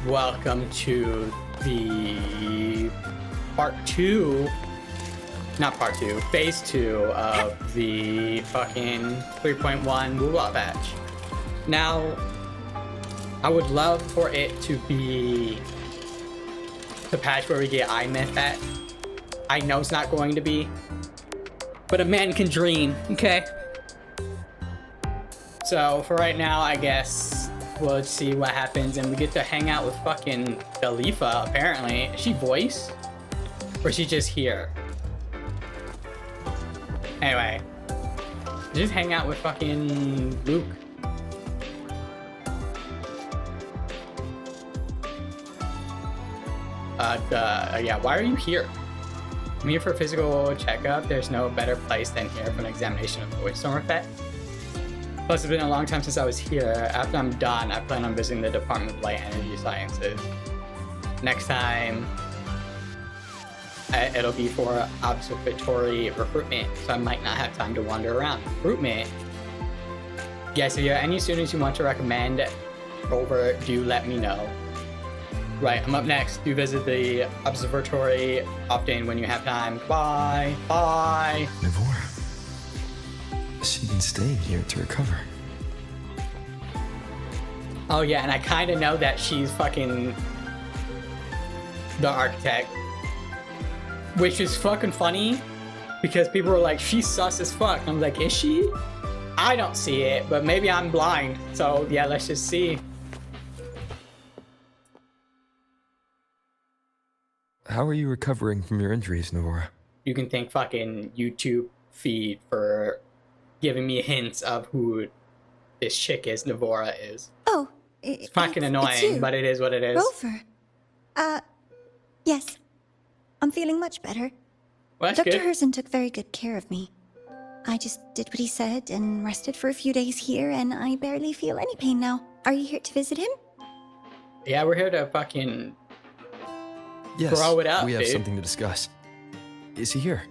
welcome to the phase 2 of the fucking 3.1 wuwa patch. Now, I would love for it to be the patch where we get eye myth back. I know it's not going to be, but a man can dream, okay? So for right now, I guess we'll see what happens, and we get to hang out with fucking Khalifa, apparently. Is she voice? Or is she just here? Anyway, just hang out with fucking Luke. Yeah, why are you here? I'm here for a physical checkup. There's no better place than here for an examination of the voice storm effect. Plus, it's been a long time since I was here. After I'm done, I plan on visiting the Department of Light Energy Sciences. Next time, it'll be for observatory recruitment, so I might not have time to wander around. Recruitment? Yes, if you have any students you want to recommend over, do let me know. Right, I'm up next. Do visit the observatory often when you have time. Bye. Bye. Navora. She's been staying here to recover. Oh yeah, and I kind of know that she's fucking the architect, which is fucking funny because people were like, she's sus as fuck. I'm like, is she? I don't see it, but maybe I'm blind. So yeah, let's just see. How are you recovering from your injuries, Navora? You can thank fucking YouTube feed for giving me hints of who this chick is, Navora is. Oh, it's fucking annoying, but it is what it is. Rover. Yes. I'm feeling much better. Well, that's Dr. good. Herson took very good care of me. I just did what he said and rested for a few days here, and I barely feel any pain now. Are you here to visit him? Yeah, we're here to fucking Yes, grow it up, we have dude. something to discuss. Is he here?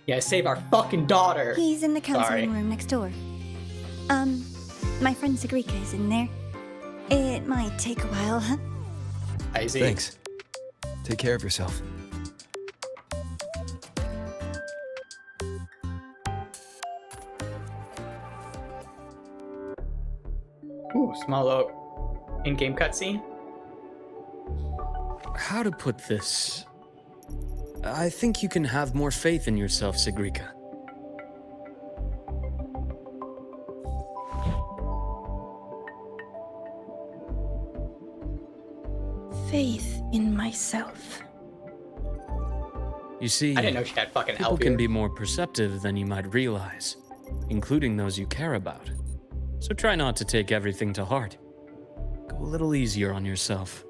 Yeah, save our fucking daughter. He's in the counseling Sorry. room next door. My friend Sigrika is in there. It might take a while, huh? I see. Thanks. Take care of yourself. Ooh, small little in-game cutscene. How to put this? I think you can have more faith in yourself, Sigrika. Faith in myself. You see, I didn't know she had fucking people elf can ear. be more perceptive than you might realize, including those you care about. So try not to take everything to heart. Go a little easier on yourself.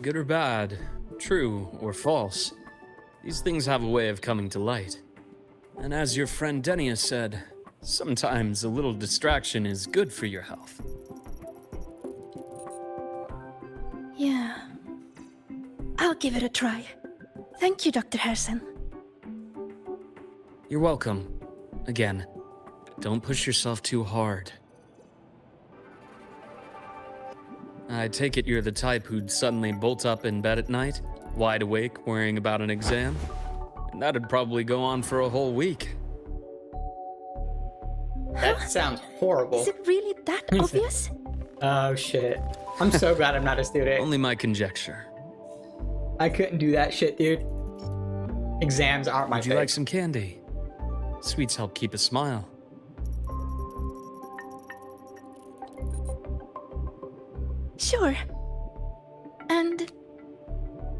Good or bad, true or false, these things have a way of coming to light. And as your friend Denia said, sometimes a little distraction is good for your health. Yeah. I'll give it a try. Thank you, Dr. Herson. You're welcome. Again, don't push yourself too hard. I take it you're the type who'd suddenly bolt up in bed at night, wide awake, worrying about an exam? And that'd probably go on for a whole week. That sounds horrible. Is it really that obvious? Oh shit. I'm so glad I'm not a student. Only my conjecture. I couldn't do that shit, dude. Exams aren't my Would you thing. like some candy? Sweets help keep a smile. Sure. And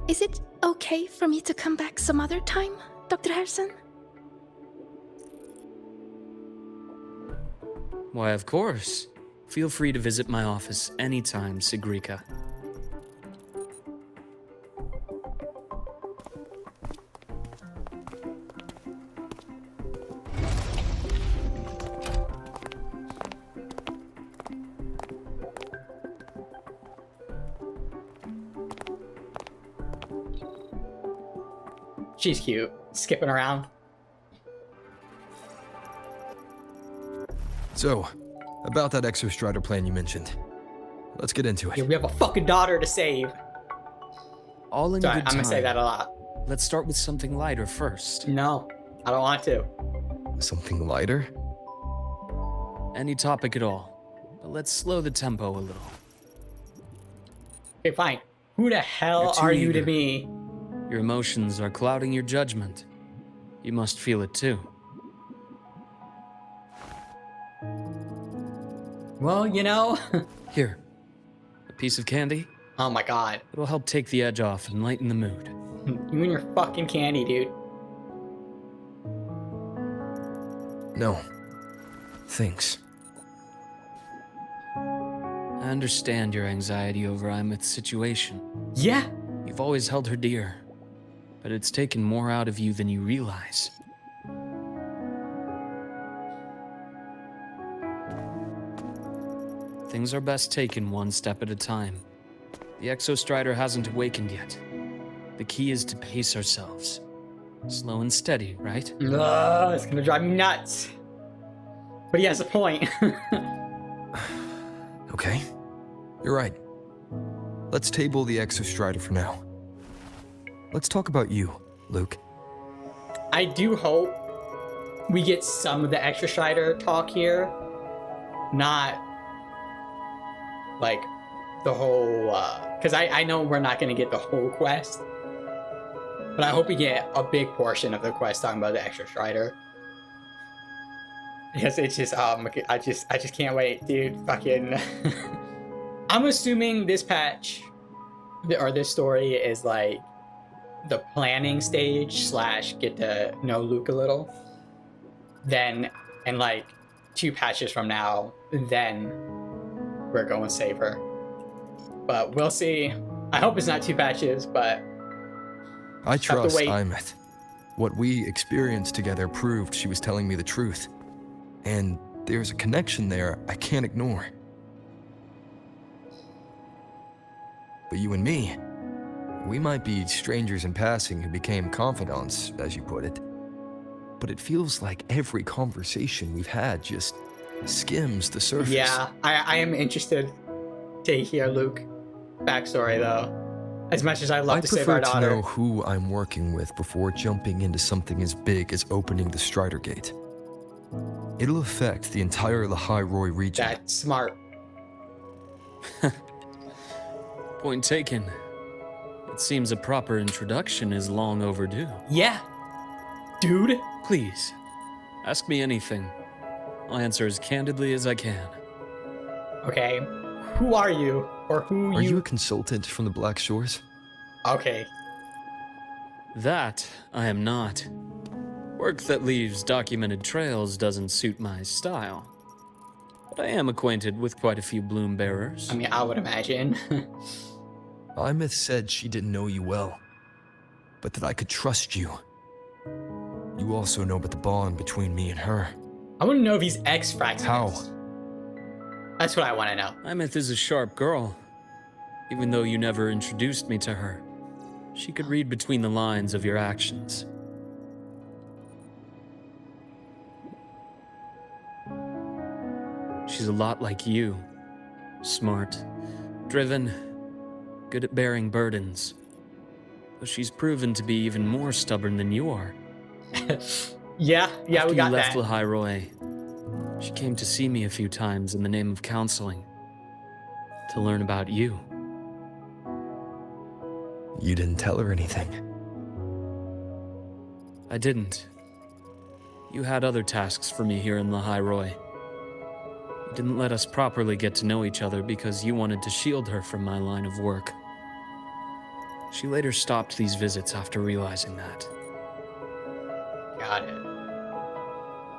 is it okay for me to come back some other time, Dr. Herson? Why, of course. Feel free to visit my office anytime, Sigrika. She's cute. Skipping around. So, about that Exostrider plan you mentioned. Let's get into Yeah, it. we have a fucking daughter to save. All in Sorry, good I'm time. gonna say that a lot. Let's start with something lighter first. No, I don't want to. Something lighter? Any topic at all. But let's slow the tempo a little. Okay, fine. Who the hell You're too are you to eager. me? Your emotions are clouding your judgment. You must feel it too. Well, you know. Here, a piece of candy. Oh my god. It'll help take the edge off and lighten the mood. You and your fucking candy, dude. No. Thanks. I understand your anxiety over Imeth's situation. Yeah. You've always held her dear, but it's taken more out of you than you realize. Things are best taken one step at a time. The Exostrider hasn't awakened yet. The key is to pace ourselves. Slow and steady, right? Ugh, it's gonna drive me nuts. But he has a point. Okay. You're right. Let's table the Exostrider for now. Let's talk about you, Luke. I do hope we get some of the extra Strider talk here. Not like the whole, because I know we're not going to get the whole quest. But I hope we get a big portion of the quest talking about the extra Strider. Because it's just, I just can't wait, dude. Fucking. I'm assuming this patch, or this story, is like the planning stage / get to know Luke a little. Then, and like 2 patches from now, then we're going to save her. But we'll see. I hope it's not 2 patches, but I trust wait. Imeth. What we experienced together proved she was telling me the truth. And there's a connection there I can't ignore. But you and me, we might be strangers in passing who became confidants, as you put it. But it feels like every conversation we've had just skims the surface. yeah, I am interested to hear Luke backstory though. As much as I love I to save our prefer to daughter. know who I'm working with before jumping into something as big as opening the Strider Gate. It'll affect the entire lahai-roi region. That's smart. Point taken. It seems a proper introduction is long overdue. Yeah, dude. Please, ask me anything. I'll answer as candidly as I can. Okay, who are you, or who Are you a consultant from the Black Shores? Okay, That I am not. Work that leaves documented trails doesn't suit my style. But I am acquainted with quite a few bloom bearers. I mean, I would imagine. Imeth said she didn't know you well, but that I could trust you. You also know about the bond between me and her. I want to know if he's ex-Fraxinus. How? That's what I want to know. Imeth is a sharp girl. Even though you never introduced me to her, she could read between the lines of your actions. She's a lot like you. Smart, driven, good at bearing burdens. Though she's proven to be even more stubborn than you are. Yeah, we After got you left that. lahai-roi, she came to see me a few times in the name of counseling. To learn about you. You didn't tell her anything. I didn't. You had other tasks for me here in lahai-roi. You didn't let us properly get to know each other because you wanted to shield her from my line of work. She later stopped these visits after realizing that. Got it.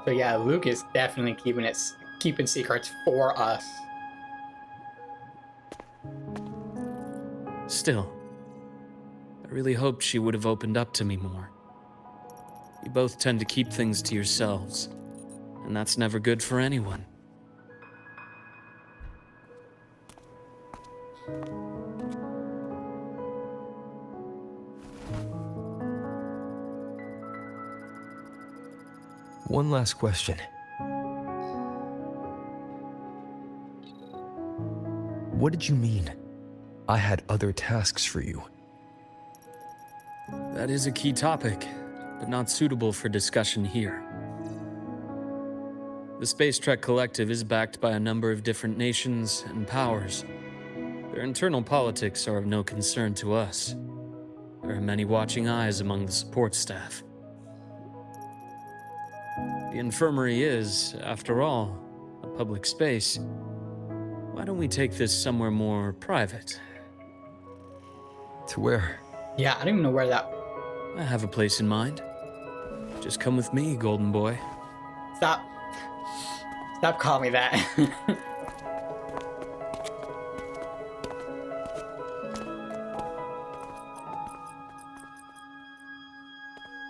So yeah, Luke is definitely keeping secrets for us. Still, I really hoped she would have opened up to me more. You both tend to keep things to yourselves, and that's never good for anyone. One last question. What did you mean? I had other tasks for you. That is a key topic, but not suitable for discussion here. The Space Trek Collective is backed by a number of different nations and powers. Their internal politics are of no concern to us. There are many watching eyes among the support staff. The infirmary is, after all, a public space. Why don't we take this somewhere more private? To where? Yeah, I don't even know where that. I have a place in mind. Just come with me, golden boy. Stop. Stop calling me that.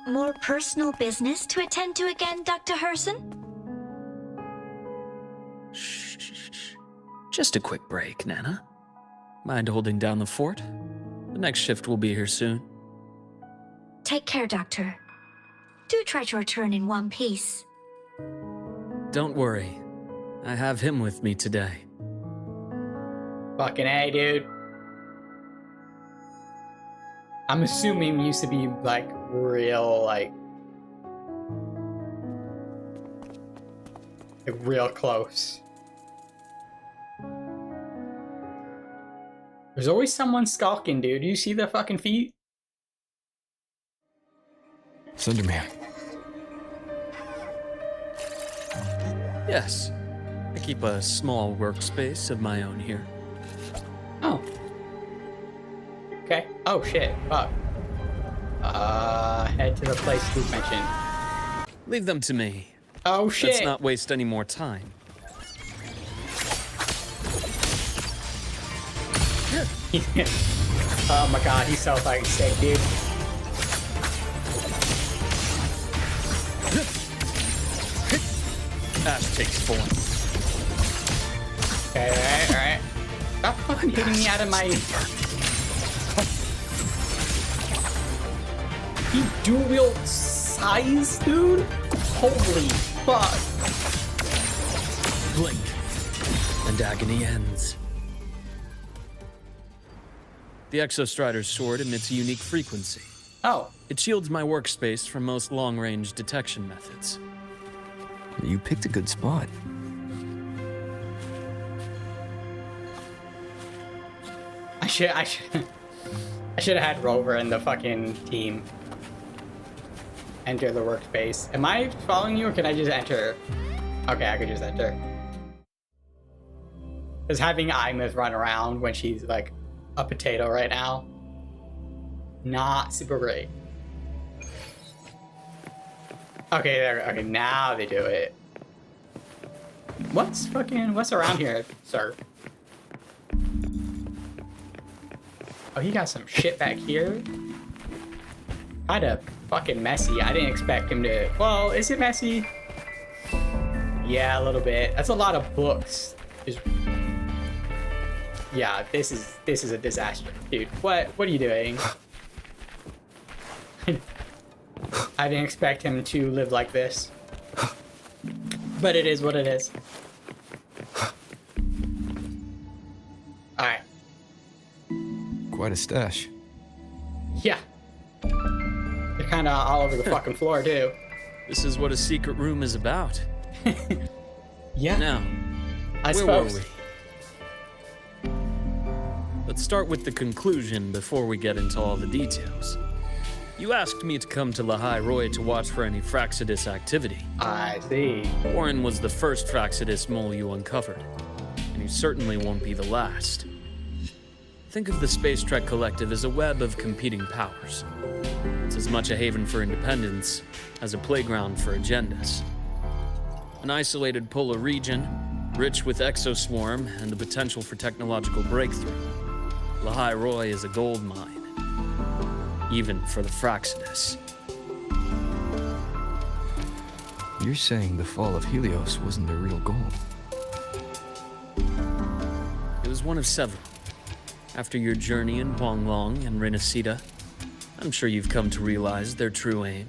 More personal business to attend to again, Dr. Herson? Shh. Just a quick break, Nana. Mind holding down the fort? The next shift will be here soon. Take care, Doctor. Do try to return in one piece. Don't worry. I have him with me today. Fucking A, dude. I'm assuming he used to be like real, like real close. There's always someone stalking, dude. Do you see the fucking feet? Slenderman. Yes. I keep a small workspace of my own here. Oh. Okay. Oh shit. Fuck. Head to the place Luke mentioned. Leave them to me. Oh shit. Let's not waste any more time. Oh my god, he's so fucking sick, dude. Ash takes form. Okay, alright. Stop fucking hitting me out of my... You dual size, dude? Holy fuck. Blink. And agony ends. The Exostrider's sword emits a unique frequency. Oh. It shields my workspace from most long-range detection methods. You picked a good spot. I should have had Rover in the fucking team. Enter the workspace. Am I following you or can I just enter? Okay, I could just enter. Because having Imith run around when she's like a potato right now, not super great. Okay, there. Okay, now they do it. What's around here, sir? Oh, he got some shit back here. Kinda fucking messy. I didn't expect him to. Well, is it messy? Yeah, a little bit. That's a lot of books. Yeah, this is a disaster, dude. What are you doing? I didn't expect him to live like this. But it is what it is. Alright. Quite a stash. Yeah. They're kinda all over the fucking floor, too. This is what a secret room is about. Yeah. Now, I where were suppose. we? Let's start with the conclusion before we get into all the details. You asked me to come to lahai-roi to watch for any Fraxidus activity. I see. Warren was the first Fraxidus mole you uncovered, and he certainly won't be the last. Think of the Space Trek Collective as a web of competing powers. It's as much a haven for independence as a playground for agendas. An isolated polar region, rich with exoswarm and the potential for technological breakthrough. Lahai-roi is a gold mine, even for the Fraxidus. You're saying the fall of Helios wasn't their real goal? It was one of several. After your journey in Huanglong and Renacida, I'm sure you've come to realize their true aim.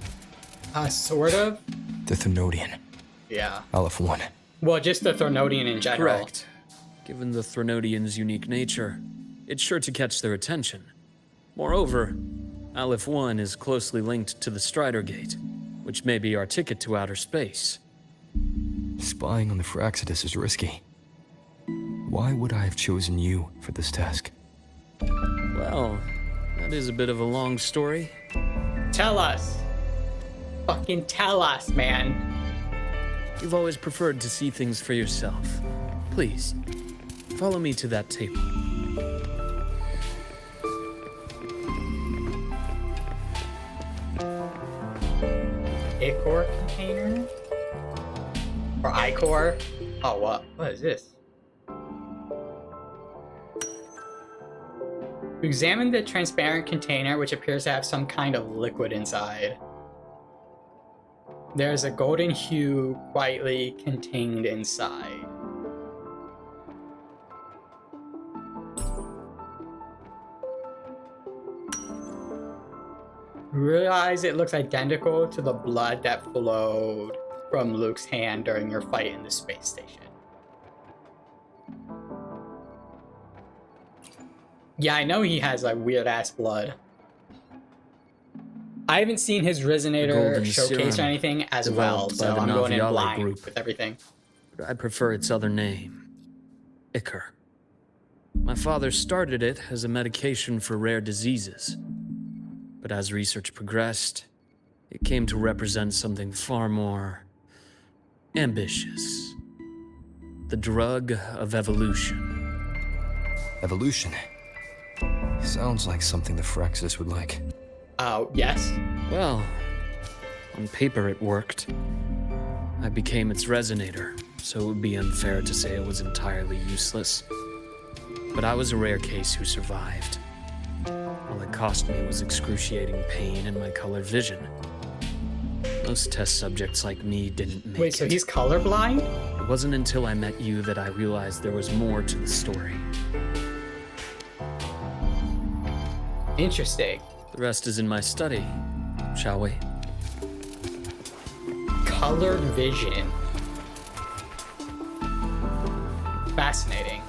Sort of. The Thenodian. Yeah. Aleph 1. Well, just the Thornodian in general. Correct. Given the Threnodians' unique nature, it's sure to catch their attention. Moreover, Aleph 1 is closely linked to the Strider Gate, which may be our ticket to outer space. Spying on the Phraxidus is risky. Why would I have chosen you for this task? Well, that is a bit of a long story. Tell us. Fucking tell us, man. You've always preferred to see things for yourself. Please, follow me to that table. Ichor container? Or Ichor? Oh, what? What is this? Examine the transparent container, which appears to have some kind of liquid inside. There's a golden hue quietly contained inside. Realize it looks identical to the blood that flowed from Luke's hand during your fight in the space station. Yeah, I know he has like weird ass blood. I haven't seen his Resonator showcase or anything as well, developed so by the I'm going in Naviale blind group. with everything. But I prefer its other name, Ichor. My father started it as a medication for rare diseases. But as research progressed, it came to represent something far more ambitious. The drug of evolution. Evolution. Sounds like something the Phraxidus would like. Yes. Well, on paper it worked. I became its resonator, so it would be unfair to say it was entirely useless. But I was a rare case who survived. All it cost me was excruciating pain and my colored vision. Most test subjects like me didn't make it. Wait, so he's colorblind? It wasn't until I met you that I realized there was more to the story. Interesting. The rest is in my study, shall we? Colored vision. Fascinating.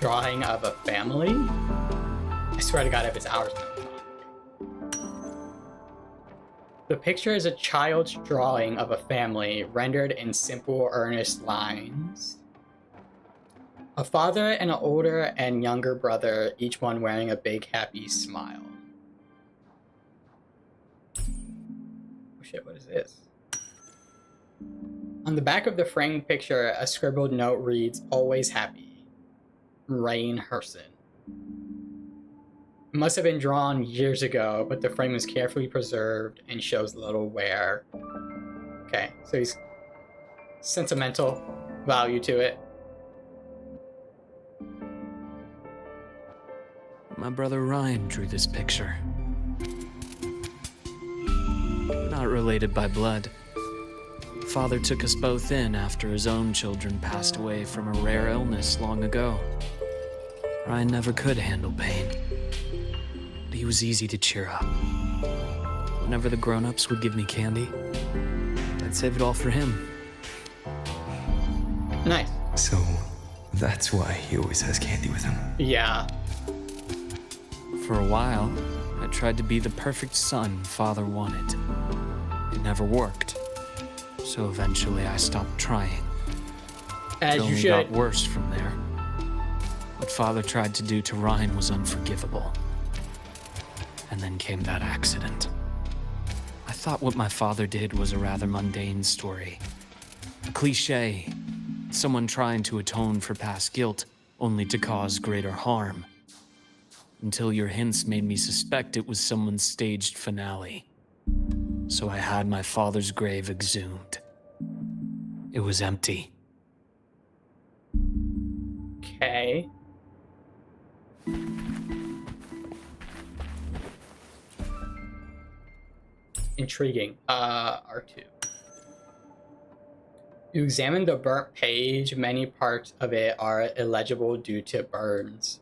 Drawing of a family? I swear to God, if it's ours. The picture is a child's drawing of a family rendered in simple, earnest lines. A father and an older and younger brother, each one wearing a big, happy smile. Oh shit, what is this? On the back of the framed picture, a scribbled note reads, "Always happy. Rain Herson." It must have been drawn years ago, but the frame is carefully preserved and shows little wear. Okay, so he's sentimental value to it. My brother Ryan drew this picture. Not related by blood. Father took us both in after his own children passed away from a rare illness long ago. Ryan never could handle pain, but he was easy to cheer up. Whenever the grown-ups would give me candy, I'd save it all for him. Nice. So, that's why he always has candy with him. Yeah. For a while, I tried to be the perfect son Father wanted. It never worked, so eventually I stopped trying. As It you only should. got worse from there. What Father tried to do to Ryan was unforgivable. And then came that accident. I thought what my father did was a rather mundane story. A cliché. Someone trying to atone for past guilt, only to cause greater harm. Until your hints made me suspect it was someone's staged finale. So I had my father's grave exhumed. It was empty. Okay. Intriguing. R2. You examine the burnt page. Many parts of it are illegible due to burns.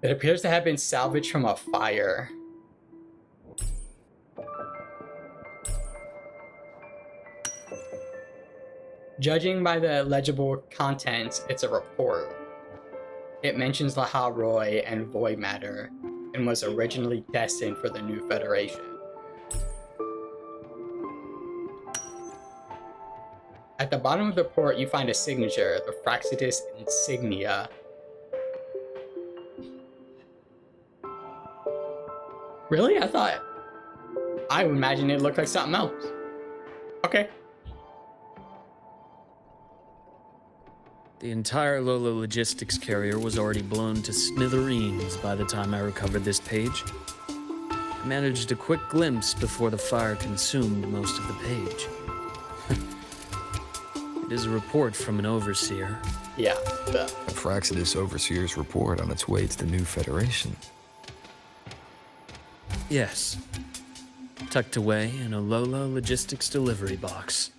It appears to have been salvaged from a fire. Judging by the legible contents, it's a report. It mentions lahai-roi and void matter and was originally destined for the new Federation. At the bottom of the report, you find a signature, the Fraxidus insignia. Really? I would imagine it looked like something else. Okay. The entire Lola logistics carrier was already blown to smithereens by the time I recovered this page. I managed a quick glimpse before the fire consumed most of the page. It is a report from an overseer. Yeah. A Fraxidus Overseer's report on its way to the new Federation. Yes. Tucked away in a Lola logistics delivery box.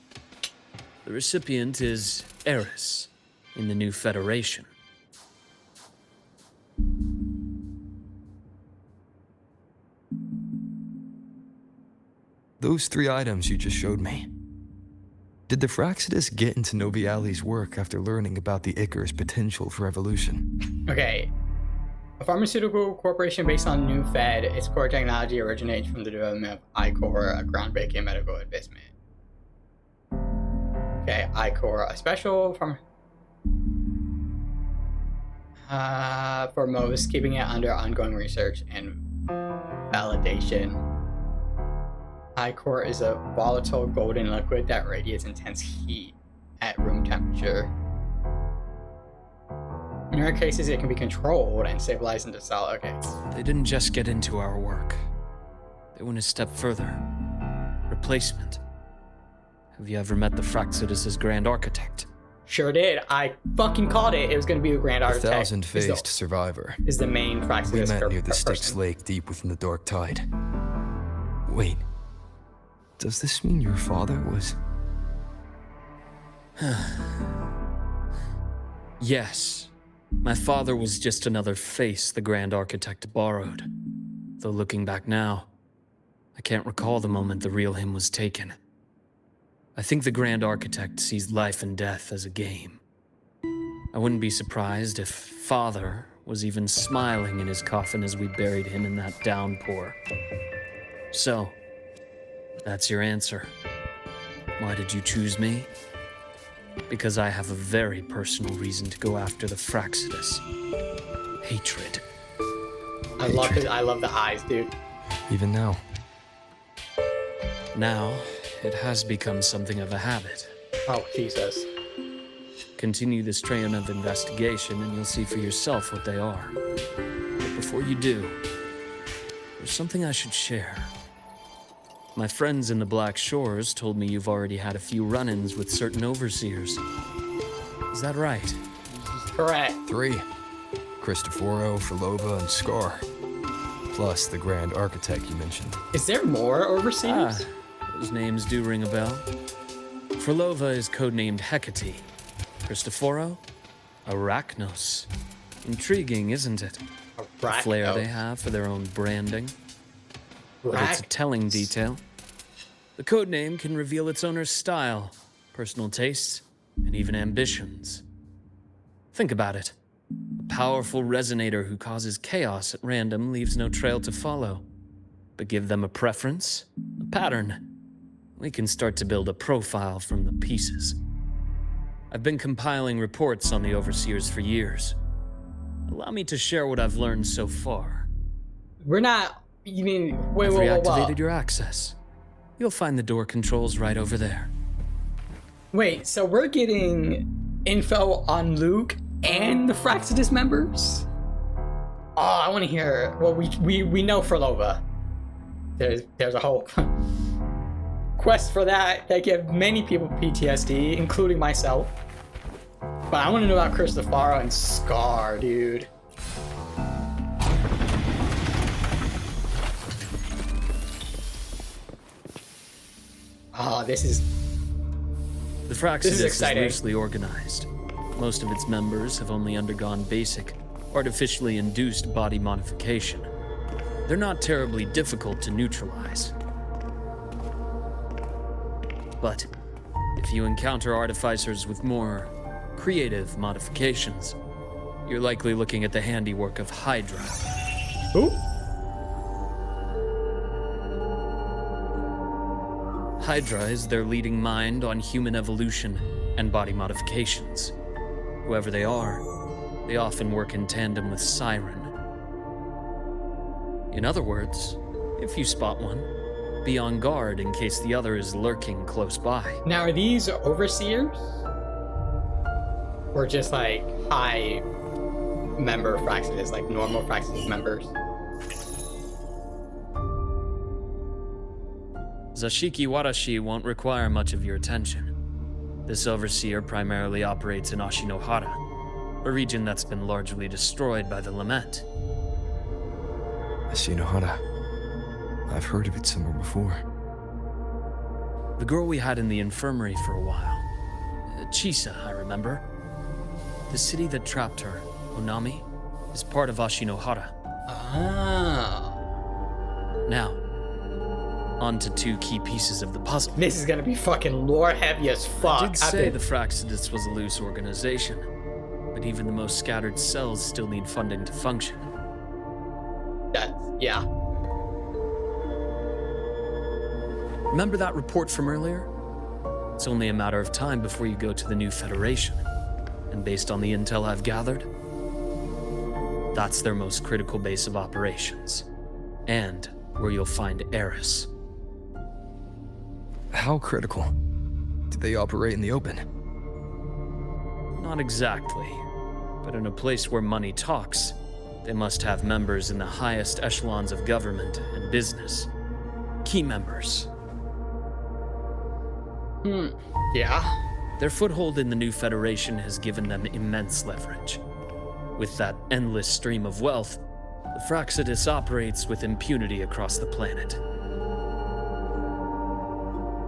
The recipient is Eris in the new Federation. Those 3 items you just showed me. Did the Fraxidus get into Noviali's work after learning about the Icar's potential for evolution? Okay. A pharmaceutical corporation based on New Fed, its core technology originates from the development of iCore, a groundbreaking medical advancement. Okay, iCore, a special for most, keeping it under ongoing research and validation. iCore is a volatile golden liquid that radiates intense heat at room temperature. In rare cases, it can be controlled and stabilized into solid. Okay. They didn't just get into our work. They went a step further. Replacement. Have you ever met the Fraxidus' Grand Architect? Sure did. I fucking called it. It was going to be the Grand The Architect. 1,000-faced survivor. Is the main Fraxidus. We met near the person. Styx Lake deep within the Dark Tide. Wait. Does this mean your father was... Yes. My father was just another face the Grand Architect borrowed. Though looking back now, I can't recall the moment the real him was taken. I think the Grand Architect sees life and death as a game. I wouldn't be surprised if Father was even smiling in his coffin as we buried him in that downpour. So, that's your answer. Why did you choose me? Because I have a very personal reason to go after the Fraxidus. Hatred. I love the eyes, dude. Even now? Now, it has become something of a habit. Oh, Jesus. Continue this train of investigation and you'll see for yourself what they are. But before you do, there's something I should share. My friends in the Black Shores told me you've already had a few run-ins with certain overseers. Is that right? Correct. 3. Cristoforo, Frolova, and Scar. Plus the Grand Architect you mentioned. Is there more overseas? Those names do ring a bell. Frolova is codenamed Hecate. Cristoforo? Arachnos. Intriguing, isn't it? The flair they have for their own branding. But it's a telling detail. The codename can reveal its owner's style, personal tastes, and even ambitions. Think about it. A powerful resonator who causes chaos at random leaves no trail to follow. But give them a preference, a pattern. We can start to build a profile from the pieces. I've been compiling reports on the Overseers for years. Allow me to share what I've learned so far. We're not... You mean... Wait, I've wait, reactivated your access. You'll find the door controls right over there. Wait, so we're getting info on Luke and the Fraxidus members? Oh, I want to hear... Well, we know Frolova. There's a whole quest for that give many people PTSD, including myself. But I want to know about Cristoforo and Scar, dude. Oh, this is... The Fraxidus is exciting. loosely organized. Most of its members have only undergone basic, artificially induced body modification. They're not terribly difficult to neutralize. But If you encounter artificers with more creative modifications, you're likely looking at the handiwork of Hydra. Who? Hydra is their leading mind on human evolution and body modifications. Whoever they are, they often work in tandem with Siren. In other words, if you spot one, be on guard in case the other is lurking close by. Now, are these overseers? Or just like high member Fraxidus, like normal Fraxidus members? Zashiki Warashi won't require much of your attention. This overseer primarily operates in Ashinohara, a region that's been largely destroyed by the Lament. Ashinohara. I've heard of it somewhere before. The girl we had in the infirmary for a while. Chisa, I remember. The city that trapped her, Onami, is part of Ashinohara. Ah. Now, on to two key pieces of the puzzle. This is gonna be fucking lore heavy as fuck. I did say the Fraxidus was a loose organization, but even the most scattered cells still need funding to function. Yeah. Remember that report from earlier? It's only a matter of time before you go to the new Federation. And based on the intel I've gathered, that's their most critical base of operations. And where you'll find Eris. How critical? Do they operate in the open? Not exactly, but in a place where money talks, they must have members in the highest echelons of government and business. Key members. Yeah. Their foothold in the new Federation has given them immense leverage. With that endless stream of wealth, the Fraxidus operates with impunity across the planet.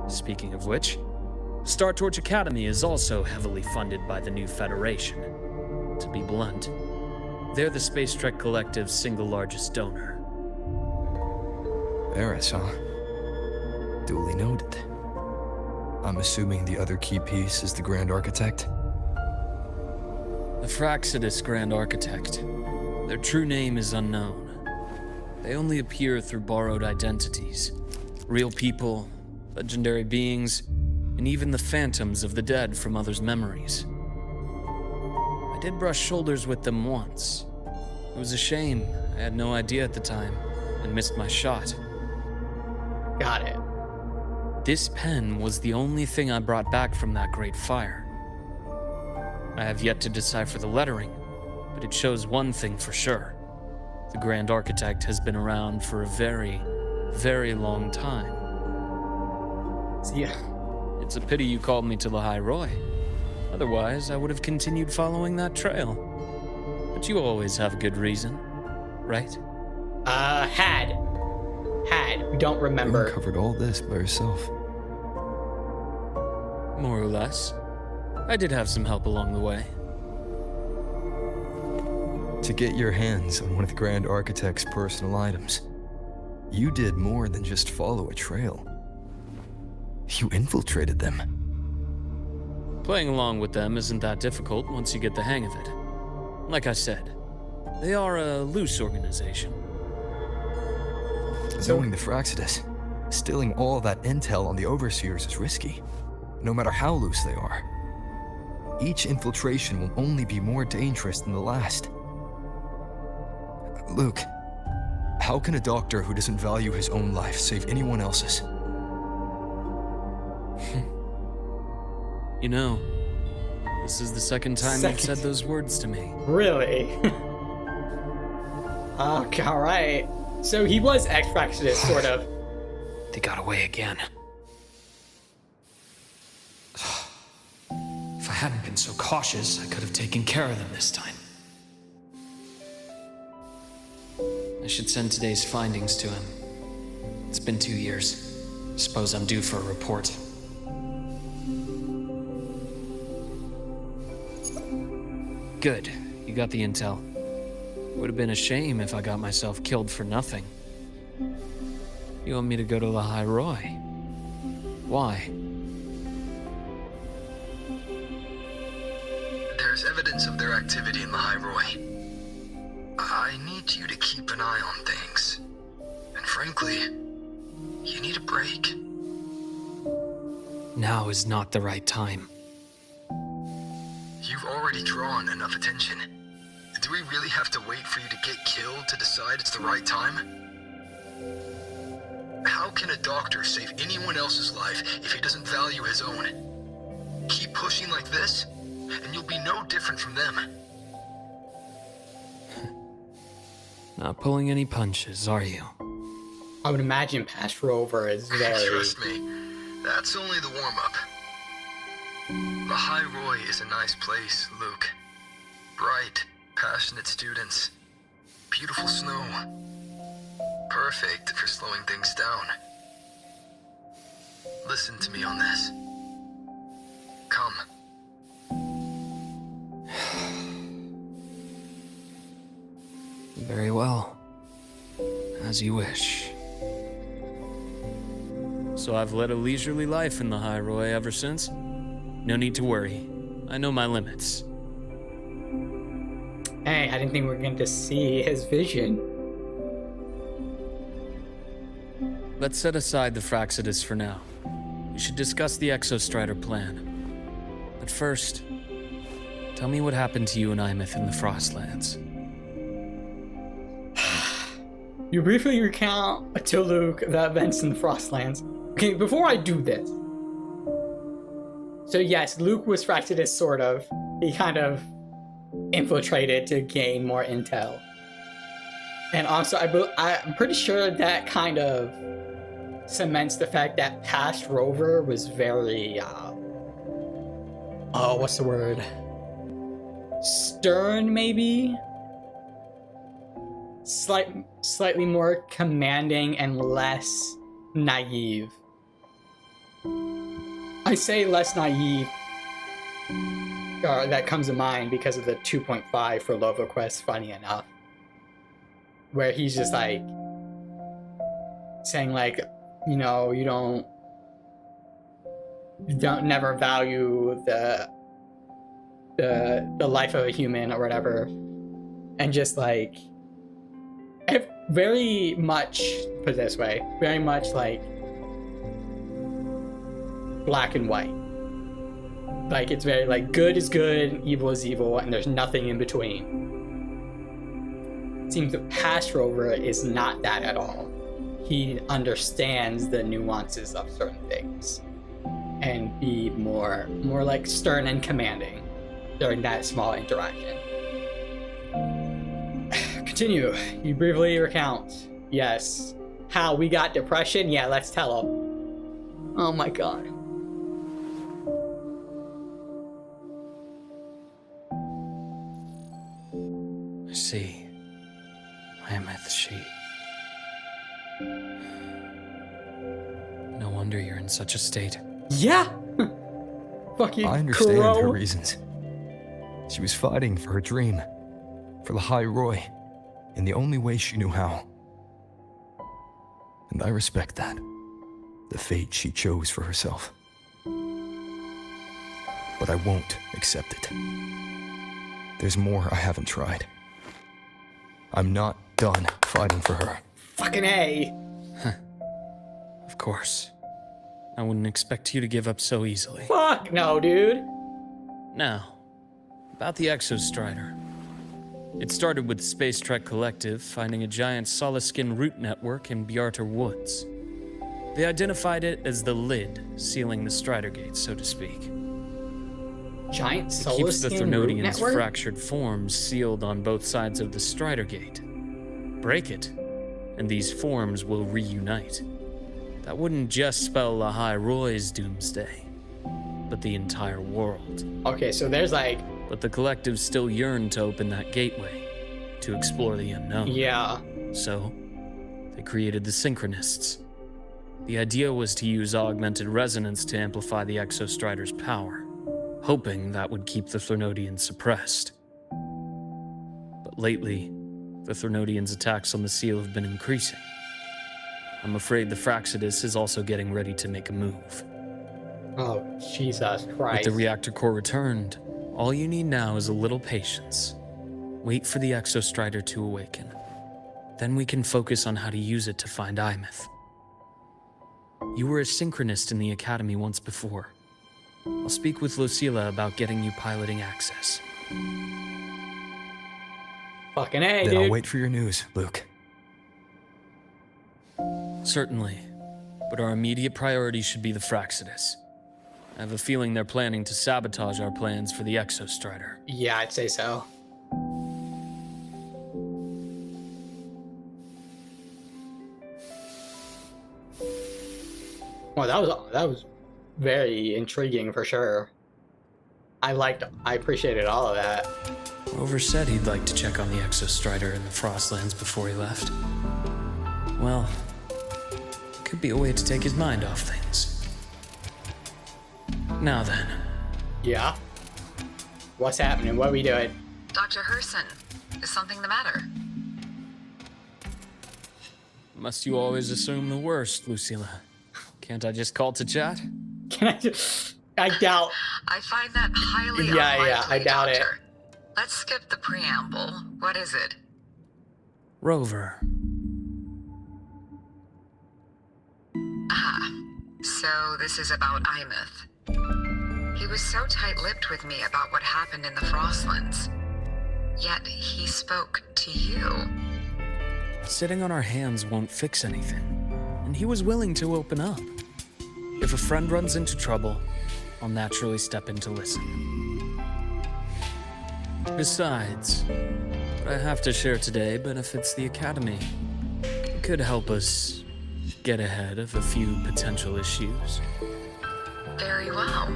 Speaking of which, Star Torch Academy is also heavily funded by the new Federation. To be blunt, they're the Space Trek Collective's single largest donor. Eris, huh? Duly noted. I'm assuming the other key piece is the Grand Architect? The Fraxidus Grand Architect. Their true name is unknown. They only appear through borrowed identities. Real people, legendary beings, and even the phantoms of the dead from others' memories. I did brush shoulders with them once. It was a shame. I had no idea at the time, and missed my shot. Got it. This pen was the only thing I brought back from that great fire. I have yet to decipher the lettering, but it shows one thing for sure. The Grand Architect has been around for a very, very long time. Yeah. It's a pity you called me to lahai-roi. Otherwise, I would have continued following that trail. But you always have a good reason, right? Had. We don't You remember. uncovered all this by yourself. More or less. I did have some help along the way. To get your hands on one of the Grand Architect's personal items, you did more than just follow a trail. You infiltrated them. Playing along with them isn't that difficult once you get the hang of it. Like I said, they are a loose organization. Knowing the Fraxidus, stealing all that intel on the Overseers is risky, no matter how loose they are. Each infiltration will only be more dangerous than the last. Luke, how can a doctor who doesn't value his own life save anyone else's? You know, this is the second time you've said those words to me. Really? Alright. So he was ex-Fraxidus, sort of. They got away again. If I hadn't been so cautious, I could have taken care of them this time. I should send today's findings to him. It's been 2 years. Suppose I'm due for a report. Good. You got the intel. Would have been a shame if I got myself killed for nothing. You want me to go to lahai-roi? Why? there's evidence of their activity in lahai-roi. I need you to keep an eye on things. And frankly, you need a break. Now is not the right time. You've already drawn enough attention. Do we really have to wait for you to get killed to decide it's the right time? How can a doctor save anyone else's life if he doesn't value his own? Keep pushing like this, and you'll be no different from them. Not pulling any punches, are you? I would imagine Past Rover is very... Trust me, that's only the warm-up. Lahai-roi is a nice place, Luke. Bright, passionate students. Beautiful snow. Perfect for slowing things down. Listen to me on this. Come. Very well. As you wish. So I've led a leisurely life in the lahai-roi ever since. No need to worry. I know my limits. Hey, I didn't think we were going to see his vision. Let's set aside the Fraxidus for now. We should discuss the Exostrider plan. But first, tell me what happened to you and Imeth in the Frostlands. You briefly recount to Luke the events in the Frostlands. Okay, before I do this. So yes, Luke was Fraxidus, sort of. He kind of infiltrated to gain more intel. And also, I'm pretty sure that kind of cements the fact that Past Rover was very, what's the word? Stern, maybe? Slightly more commanding and less naive. I say less naive, that comes to mind because of the 2.5 for Lovo Quest, funny enough. Where he's just like, saying like, you know, you don't never value the life of a human or whatever. And just like, very much, put it this way, very much like black and white. Like, it's very like, good is good, evil is evil, and there's nothing in between. It seems that Past Rover is not that at all. He understands the nuances of certain things and be more like stern and commanding during that small interaction. Continue. You briefly recount. Yes. How we got depression? Yeah, let's tell him. Oh my god. I see. Imeth, she. No wonder you're in such a state. Yeah! Fuck you, I understand crow. her reasons. She was fighting for her dream, for lahai-roi, in the only way she knew how. And I respect that, the fate she chose for herself. But I won't accept it. There's more I haven't tried. I'm not done fighting for her. Fucking A. Of course. I wouldn't expect you to give up so easily. Fuck no, dude. Now, about the Exostrider. It started with the Space Trek Collective finding a giant Solaskin root network in Bjartar Woods. They identified it as the lid sealing the Strider Gate, so to speak. Giant It keeps the Solaskin root Threnodians' network? fractured forms sealed on both sides of the Strider Gate. Break it, and these forms will reunite. That wouldn't just spell lahai-roi's doomsday, but the entire world. Okay, so there's like... But the Collective still yearned to open that gateway, to explore the unknown. Yeah. So, they created the Synchronists. The idea was to use augmented resonance to amplify the Exostrider's power, hoping that would keep the Threnodians suppressed. But lately, the Threnodians' attacks on the seal have been increasing. I'm afraid the Fraxidus is also getting ready to make a move. Oh, Jesus Christ. With the reactor core returned, All you need now is a little patience. Wait for the Exostrider to awaken. Then we can focus on how to use it to find Imeth. You were a synchronist in the Academy once before. I'll speak with Lucilla about getting you piloting access. Fucking A, Then dude. I'll wait for your news, Luke. Certainly, but our immediate priority should be the Fraxidus. I have a feeling they're planning to sabotage our plans for the Exostrider. Yeah, I'd say so. Well, that was very intriguing for sure. I appreciated all of that. Rover said he'd like to check on the Exostrider in the Frostlands before he left. Well, could be a way to take his mind off things. Now then. Yeah. What's happening? What are we doing? Dr. Herson, is something the matter? Must you always assume the worst, Lucilla? Can't I just call to chat? Can I just... I doubt... I find that highly Yeah, unlikely, I doubt it. Doctor. Let's skip the preamble. What is it? Rover. Ah, so this is about Imeth. He was so tight-lipped with me about what happened in the Frostlands. Yet he spoke to you. Sitting on our hands won't fix anything, and he was willing to open up. If a friend runs into trouble, I'll naturally step in to listen. Besides, what I have to share today benefits the Academy. It could help us get ahead of a few potential issues. Very well.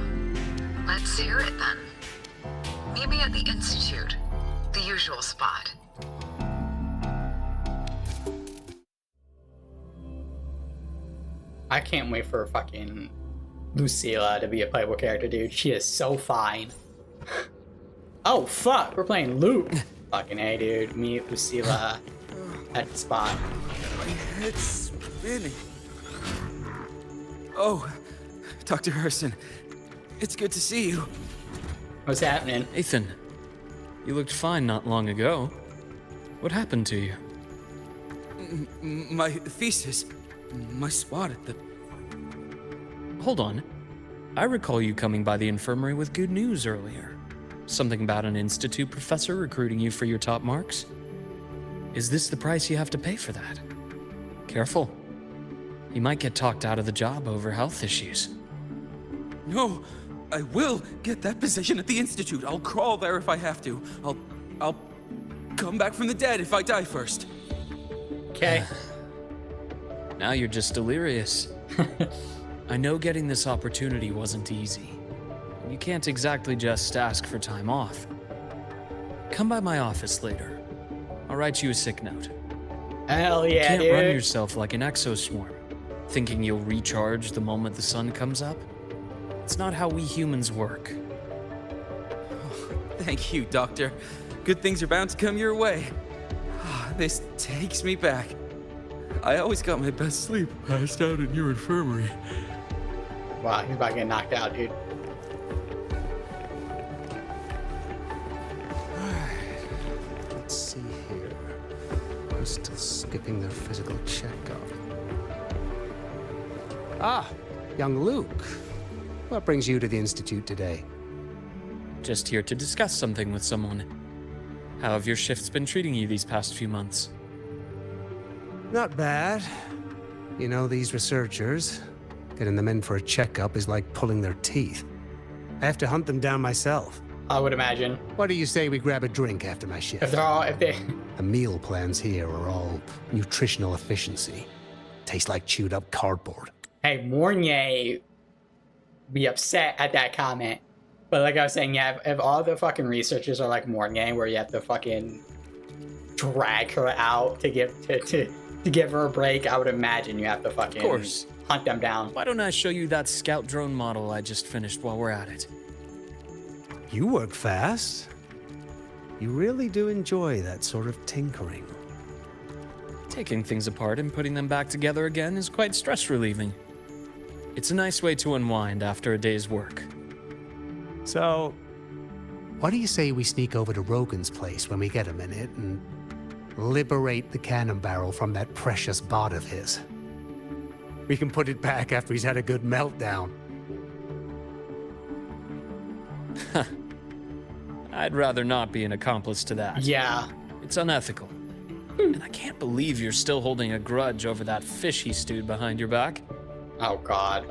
Let's hear it then. Meet me at the Institute, the usual spot. I can't wait for fucking Lucilla to be a playable character, dude. She is so fine. Oh, fuck. We're playing Luke. Fucking A, dude. Meet Lucilla at the spot. My head's spinning. Oh, Dr. Herson, it's good to see you. What's happening? Ethan, you looked fine not long ago. What happened to you? My thesis, my spot at the... Hold on. I recall you coming by the infirmary with good news earlier. Something about an institute professor recruiting you for your top marks? Is this the price you have to pay for that? Careful. You might get talked out of the job over health issues. No, I will get that position at the Institute. I'll crawl there if I have to. I'll come back from the dead if I die first. Okay. Now you're just delirious. I know getting this opportunity wasn't easy. You can't exactly just ask for time off. Come by my office later. I'll write you a sick note. Hell You yeah, can't dude. run yourself like an exoswarm, thinking you'll recharge the moment the sun comes up. It's not how we humans work. Thank you, Doctor. Good things are bound to come your way. This takes me back. I always got my best sleep passed out in your infirmary. Wow, he's about to get knocked out, dude. Let's see here. I'm still skipping their physical checkup. Ah, young Luke. What brings you to the Institute today? Just here to discuss something with someone. How have your shifts been treating you these past few months? Not bad. You know, these researchers, getting them in for a checkup is like pulling their teeth. I have to hunt them down myself. I would imagine. What do you say we grab a drink after my shift? If they... The meal plans here are all nutritional efficiency. Taste like chewed up cardboard. Hey, Mornier be upset at that comment. But like I was saying, yeah, if all the fucking researchers are like Mornier, where you have to fucking drag her out to give her a break, I would imagine you have to fucking Of course. hunt them down. Why don't I show you that scout drone model I just finished while we're at it? You work fast. You really do enjoy that sort of tinkering. Taking things apart and putting them back together again is quite stress relieving. It's a nice way to unwind after a day's work. So, What do you say we sneak over to Rogan's place when we get a minute and liberate the cannon barrel from that precious bot of his? We can put it back after he's had a good meltdown. I'd rather not be an accomplice to that. Yeah. It's unethical. And I can't believe you're still holding a grudge over that fish he stewed behind your back. Oh, God.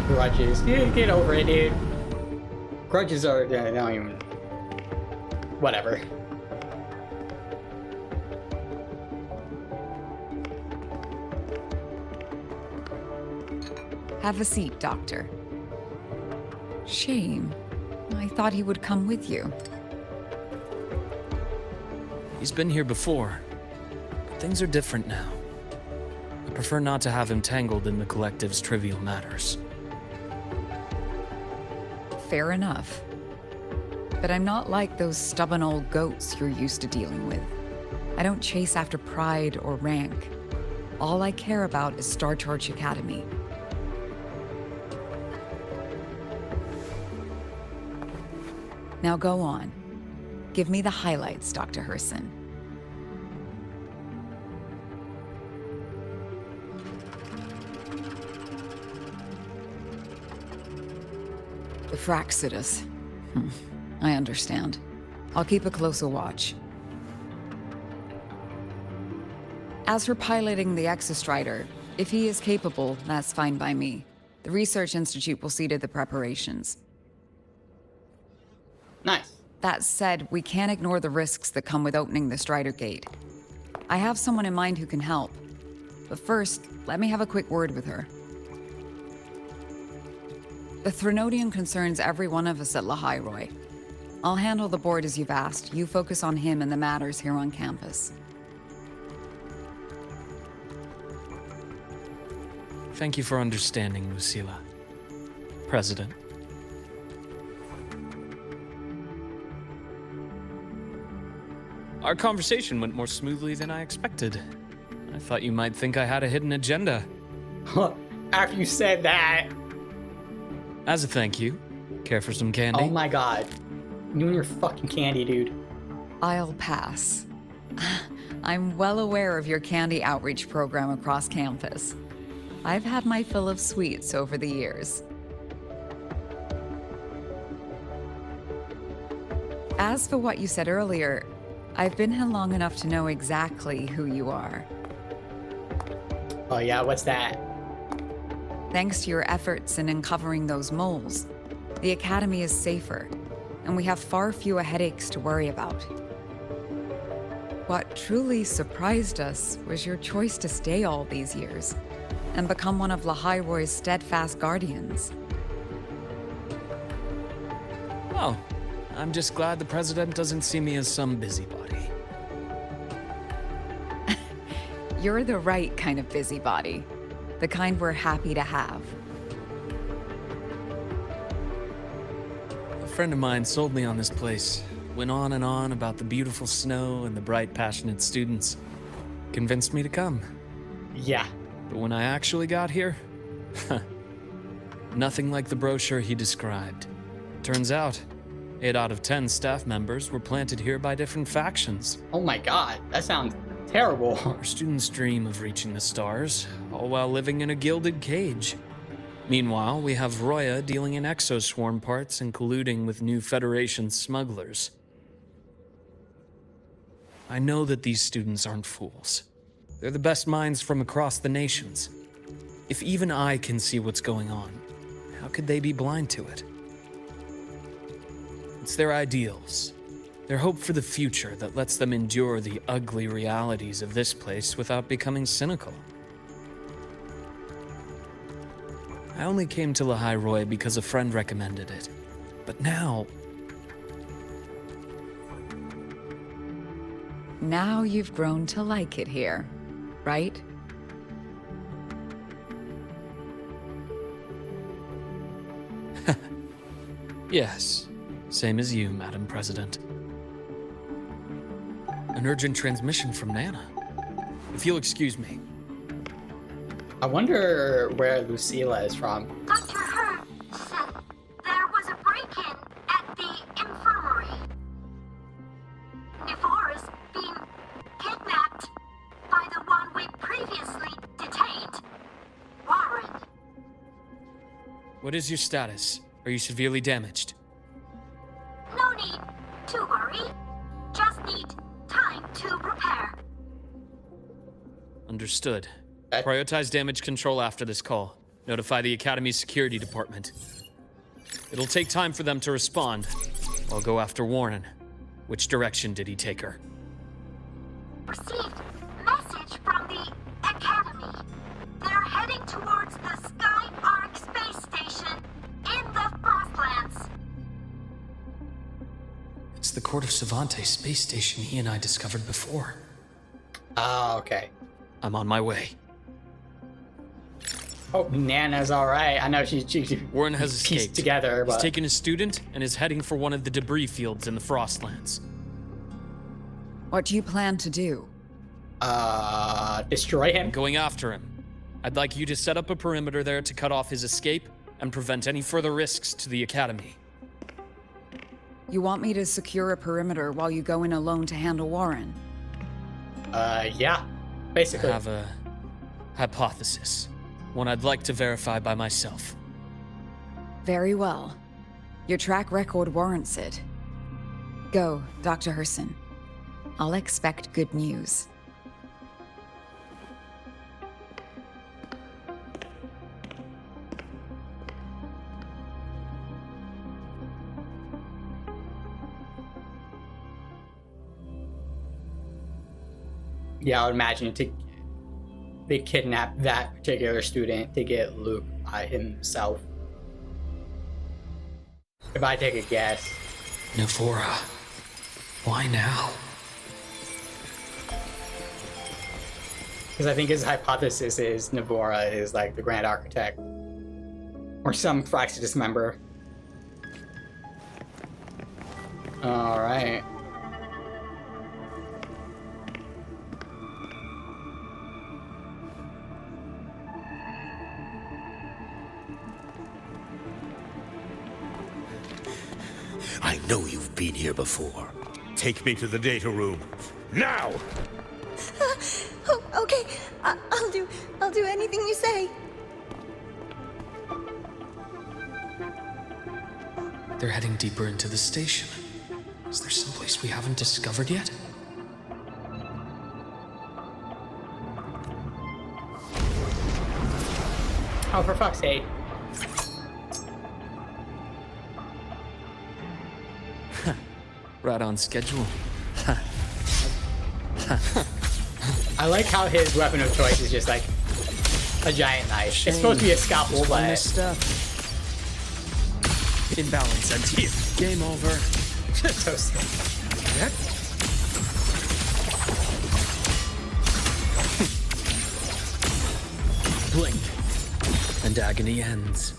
Grudges. Get over it, dude. Grudges are, they don't even... Whatever. Have a seat, Doctor. Shame. I thought he would come with you. He's been here before, but things are different now. I prefer not to have him tangled in the collective's trivial matters. Fair enough. But I'm not like those stubborn old goats you're used to dealing with. I don't chase after pride or rank. All I care about is Star Torch Academy. Now go on. Give me the highlights, Dr. Herson. The Fraxidus. I understand. I'll keep a closer watch. As for piloting the Exostrider, if he is capable, that's fine by me. The Research Institute will see to the preparations. Nice. That said, we can't ignore the risks that come with opening the Strider Gate. I have someone in mind who can help. But first, let me have a quick word with her. The Threnodian concerns every one of us at lahai-roi. I'll handle the board as you've asked. You focus on him and the matters here on campus. Thank you for understanding, Lucilla. President. Our conversation went more smoothly than I expected. I thought you might think I had a hidden agenda. After you said that. As a thank you, care for some candy? Oh my God. You and your fucking candy, dude. I'll pass. I'm well aware of your candy outreach program across campus. I've had my fill of sweets over the years. As for what you said earlier, I've been here long enough to know exactly who you are. Oh yeah, what's that? Thanks to your efforts in uncovering those moles, the Academy is safer, and we have far fewer headaches to worry about. What truly surprised us was your choice to stay all these years and become one of lahai-roi's steadfast guardians. Oh, I'm just glad the President doesn't see me as some busybody. You're the right kind of busybody, the kind we're happy to have. A friend of mine sold me on this place. Went on and on about the beautiful snow and the bright, passionate students. Convinced me to come. Yeah. But when I actually got here, nothing like the brochure he described. Turns out, 8 out of 10 staff members were planted here by different factions. Oh my God, that sounds terrible. Our students dream of reaching the stars, all while living in a gilded cage. Meanwhile, we have Roya dealing in exoswarm parts and colluding with new Federation smugglers. I know that these students aren't fools. They're the best minds from across the nations. If even I can see what's going on, how could they be blind to it? It's their ideals, their hope for the future that lets them endure the ugly realities of this place without becoming cynical. I only came to lahai-roi because a friend recommended it. But now... Now you've grown to like it here, right? Yes, same as you, Madam President. An urgent transmission from Nana. If you'll excuse me. I wonder where Lucilla is from. Dr. Hurd said there was a break-in at What is your status? Are you severely damaged? No need to worry. Just need time to repair. Understood. Prioritize damage control after this call. Notify the Academy's security department. It'll take time for them to respond. I'll go after Warren. Which direction did he take her? Received message from the Academy. They're heading towards the Sky Arc space station in the Frostlands. It's the Court of Savante space station he and I discovered before. Oh, okay. I'm on my way. Hope Nana's alright. I know she Warren has pieced escaped. together, but... He's taken a student and is heading for one of the debris fields in the Frostlands. What do you plan to do? Destroy him? I'm going after him. I'd like you to set up a perimeter there to cut off his escape and prevent any further risks to the Academy. You want me to secure a perimeter while you go in alone to handle Warren? Yeah. Basically. I have a hypothesis. One I'd like to verify by myself. Very well. Your track record warrants it. Go, Dr. Herson. I'll expect good news. Yeah, I would imagine they kidnap that particular student to get Luke by himself. If I take a guess. Navora. Why now? Because I think his hypothesis is Navora is like the Grand Architect. Or some Fraxidus member. Alright. I know you've been here before. Take me to the data room. Now! Oh, okay. I'll do anything you say. They're heading deeper into the station. Is there someplace we haven't discovered yet? Oh, for fuck's sake. Right on schedule. I like how his weapon of choice is just like a giant knife. Shame. It's supposed to be a scalpel, but... Messed up. Imbalance and teeth. Game over. so sick. Blink. And agony ends.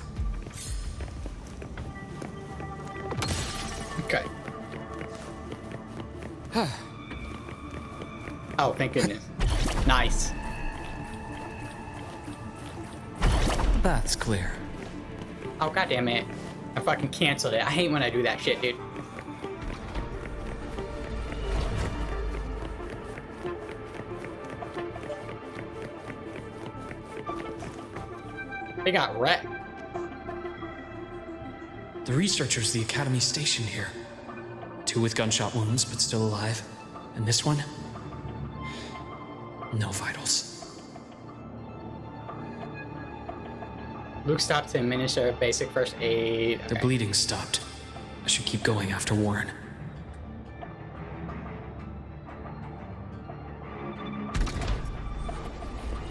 Okay. Oh, thank goodness. Nice. That's clear. Oh, goddamn it. I fucking canceled it. I hate when I do that shit, dude. They got wrecked. The researchers the Academy stationed here. 2 with gunshot wounds, but still alive. And this one? No vitals. Luke stopped to administer basic first aid. The bleeding stopped. I should keep going after Warren.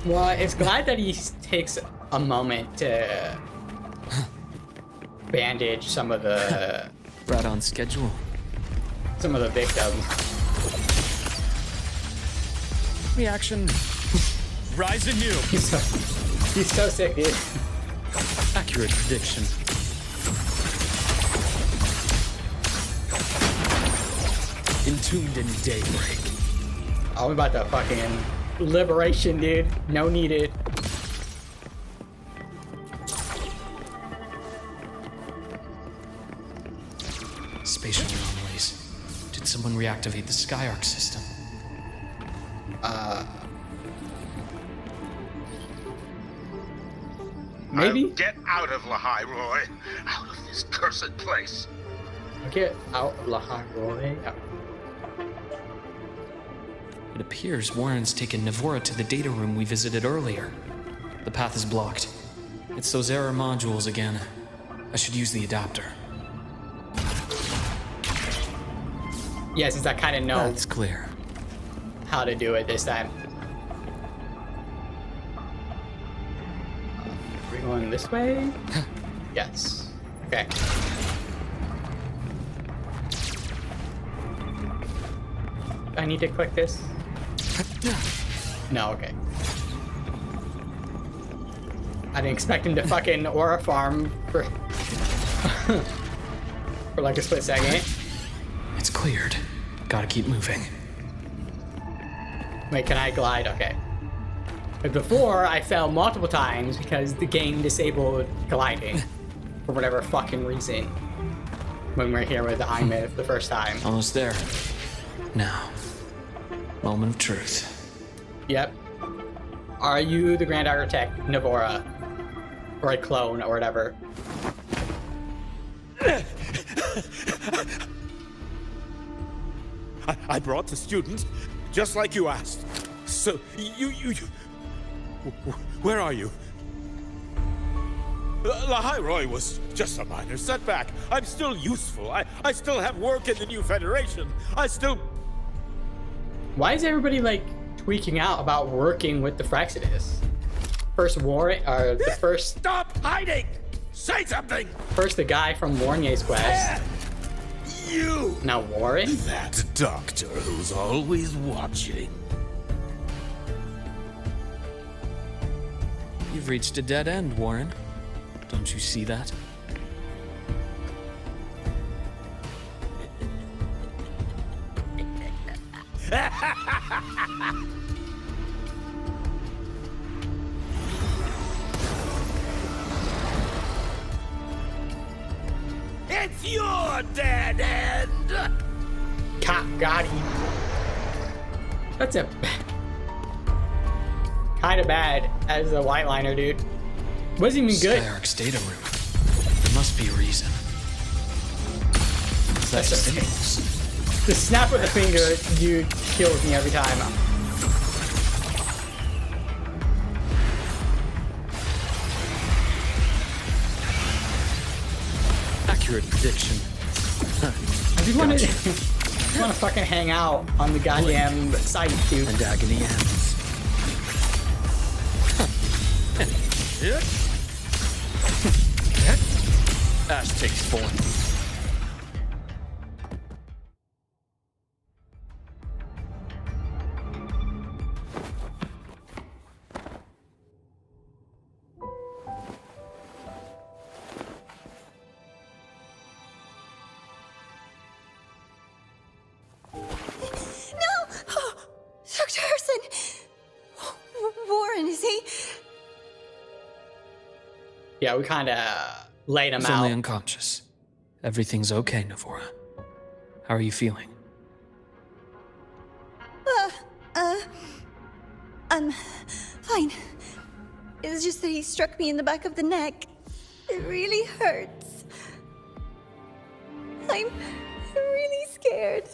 Well, it's glad that he takes a moment to bandage some of the Right on schedule. some of the victims. Reaction. Rise anew. He's so sick, dude. Accurate prediction. Entombed in daybreak. I'm about to fucking liberation, dude. No needed. Spatial anomalies. Did someone reactivate the Skyarc system? Maybe? I'll get out of lahai-roi. Out of this cursed place. Get out of lahai-roi. It appears Warren's taken Navora to the data room we visited earlier. The path is blocked. It's those error modules again. I should use the adapter. Yeah, since I kind of know That's clear. how to do it this time. Are we going this way? Yes. Okay. I need to click this? No, okay. I didn't expect him to fucking aura farm for for like a split second. It's cleared. Gotta keep moving. Wait, can I glide? Okay. But before, I fell multiple times because the game disabled gliding for whatever fucking reason when we were here with the Imith the first time. Almost there. Now, moment of truth. Yep. Are you the Grand Architect, Navora? Or a clone, or whatever? I brought the student, just like you asked. So, you... Where are you? Lahai-roi was just a minor setback. I'm still useful. I still have work in the new Federation. I still... Why is everybody, like, tweaking out about working with the Frexidus? First Warren, or the first... Stop hiding! Say something! First the guy from Warnier's quest. You! Now Warren? That doctor who's always watching. You've reached a dead end, Warren. Don't you see that? It's your dead end! Got him. That's a... kind of bad as a white liner, dude. Wasn't even good. Skyark's data room. There must be a reason. That's just signals. The snap of the finger, dude, kills me every time. Accurate prediction. I just want to fucking hang out on the goddamn site, dude. And agony ends. Ash takes form. Dr. Harrison! Warren, is he? Yeah, we kind of laid him He's out. only unconscious. Everything's okay, Navora. How are you feeling? I'm fine. It's just that he struck me in the back of the neck. It really hurts. I'm really scared.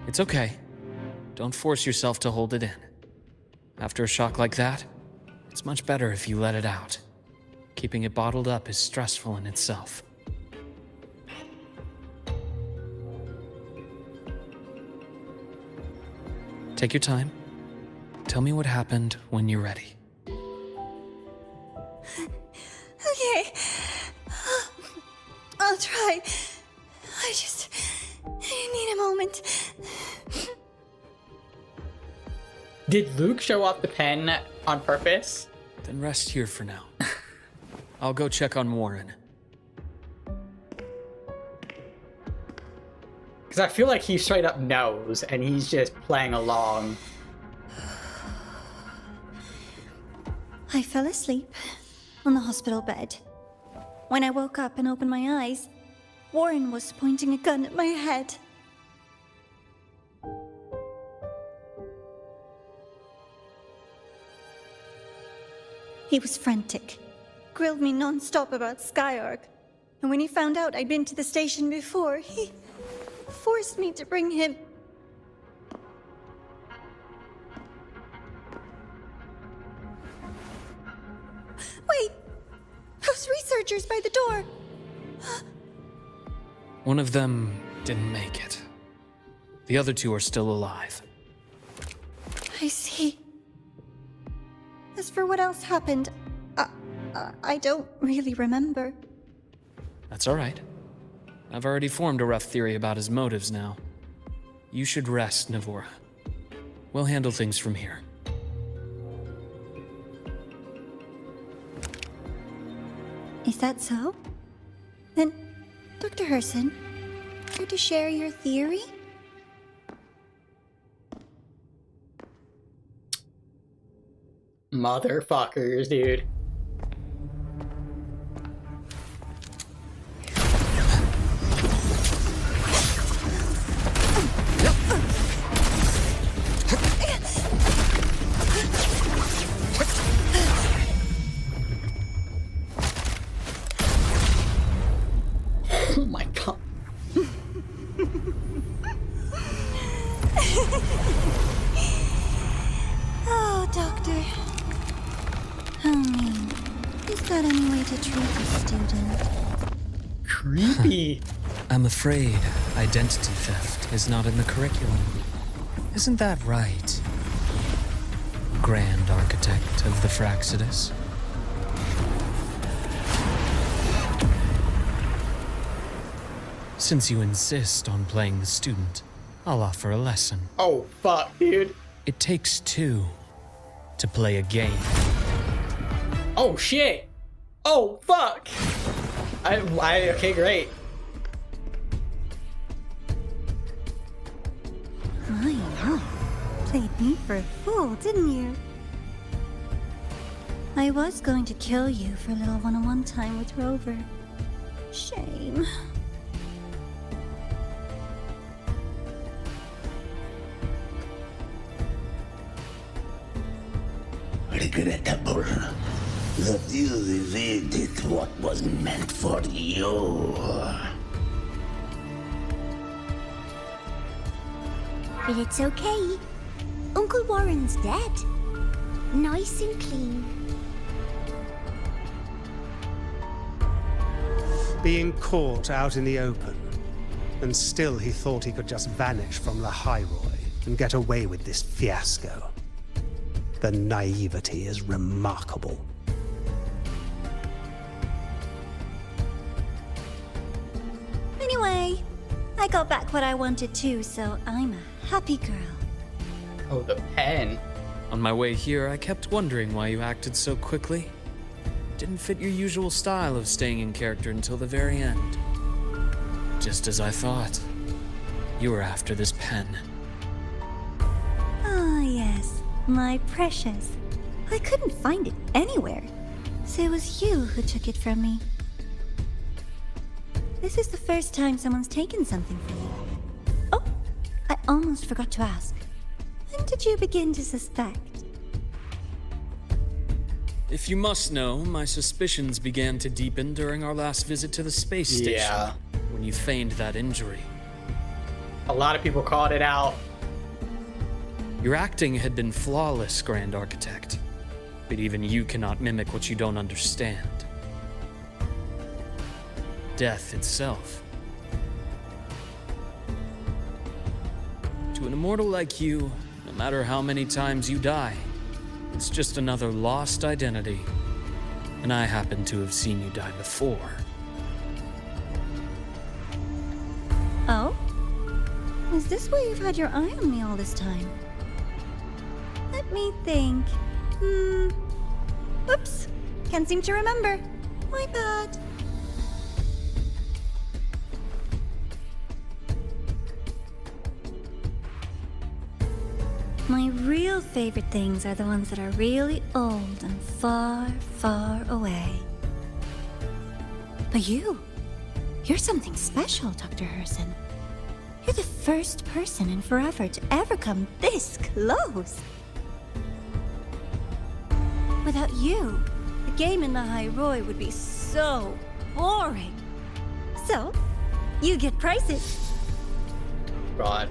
It's okay. Don't force yourself to hold it in. After a shock like that, it's much better if you let it out. Keeping it bottled up is stressful in itself. Take your time. Tell me what happened when you're ready. Okay. I'll try. I need a moment. Did Luke show off the pen on purpose? Then rest here for now. I'll go check on Warren. Because I feel like he straight up knows, and he's just playing along. I fell asleep on the hospital bed. When I woke up and opened my eyes, Warren was pointing a gun at my head. He was frantic, grilled me non-stop about Skyark, and when he found out I'd been to the station before, he forced me to bring him. Wait! Those researchers by the door! One of them didn't make it. The other two are still alive. I see. As for what else happened, I don't really remember. That's all right. I've already formed a rough theory about his motives now. You should rest, Navora. We'll handle things from here. Is that so? Then, Dr. Herson, care to share your theory? Motherfuckers, dude. Oh my god. Oh, Doctor. How mean. Is that any way to treat a student? Creepy. I'm afraid identity theft is not in the curriculum. Isn't that right, Grand Architect of the Fraxidus? Since you insist on playing the student, I'll offer a lesson. Oh, fuck, dude. It takes two to play a game. Oh, shit. Oh, fuck. Okay, great. My God. Played me for a fool, didn't you? I was going to kill you for a little one-on-one time with Rover. Shame. Regrettable that you evaded what was meant for you. But it's okay. Uncle Warren's dead. Nice and clean. Being caught out in the open, and still he thought he could just vanish from lahai-roi and get away with this fiasco. The naivety is remarkable. Anyway, I got back what I wanted too, so I'm a happy girl. Oh, the pen. On my way here, I kept wondering why you acted so quickly. Didn't fit your usual style of staying in character until the very end. Just as I thought. You were after this pen. Ah, yes. My precious. I couldn't find it anywhere. So it was you who took it from me. This is the first time someone's taken something from you. Oh, I almost forgot to ask. When did you begin to suspect? If you must know, my suspicions began to deepen during our last visit to the space station. Yeah. When you feigned that injury. A lot of people called it out. Your acting had been flawless, Grand Architect. But even you cannot mimic what you don't understand. Death itself. To an immortal like you, no matter how many times you die, it's just another lost identity. And I happen to have seen you die before. Oh? Is this why you've had your eye on me all this time? Let me think. Oops. Can't seem to remember. My bad. My real favorite things are the ones that are really old and far, far away. But you're something special, Dr. Herson. You're the first person in forever to ever come this close. Without you, game in lahai-roi would be so boring. So, you get prizes. God.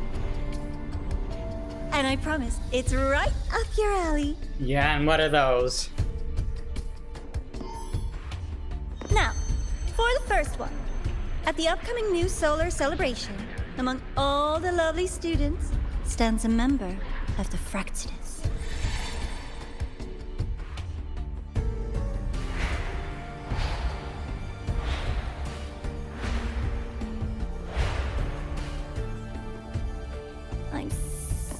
And I promise, it's right up your alley. Yeah, and what are those? Now, for the first one. At the upcoming new solar celebration, among all the lovely students, stands a member of the Fractidus. I'm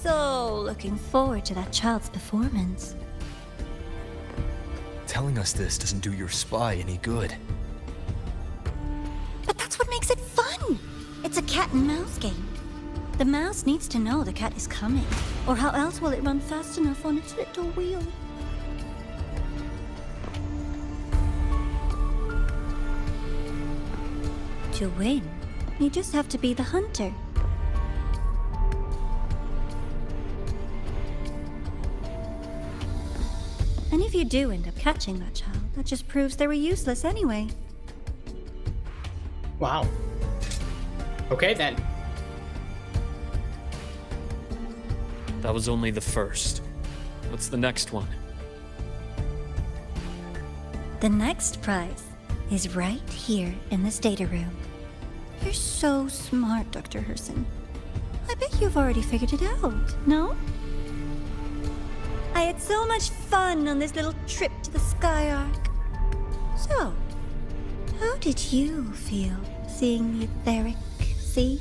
so looking forward to that child's performance. Telling us this doesn't do your spy any good. But that's what makes it fun! It's a cat and mouse game. The mouse needs to know the cat is coming, or how else will it run fast enough on its little wheel? To win, you just have to be the hunter. And if you do end up catching that child, that just proves they were useless anyway. Wow. Okay then. That was only the first. What's the next one? The next prize is right here in this data room. You're so smart, Dr. Herson. I bet you've already figured it out, no? I had so much fun on this little trip to the Sky Arc. So, how did you feel seeing the etheric sea?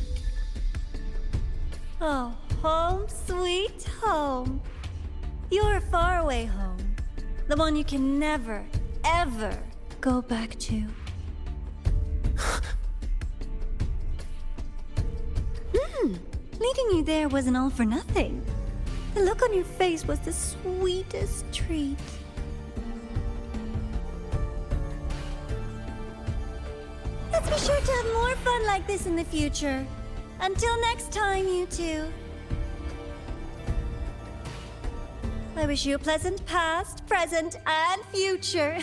Oh, home sweet home. Your faraway home. The one you can never, ever go back to. Leading you there wasn't all for nothing. The look on your face was the sweetest treat. Let's be sure to have more fun like this in the future. Until next time, you two. I wish you a pleasant past, present, and future.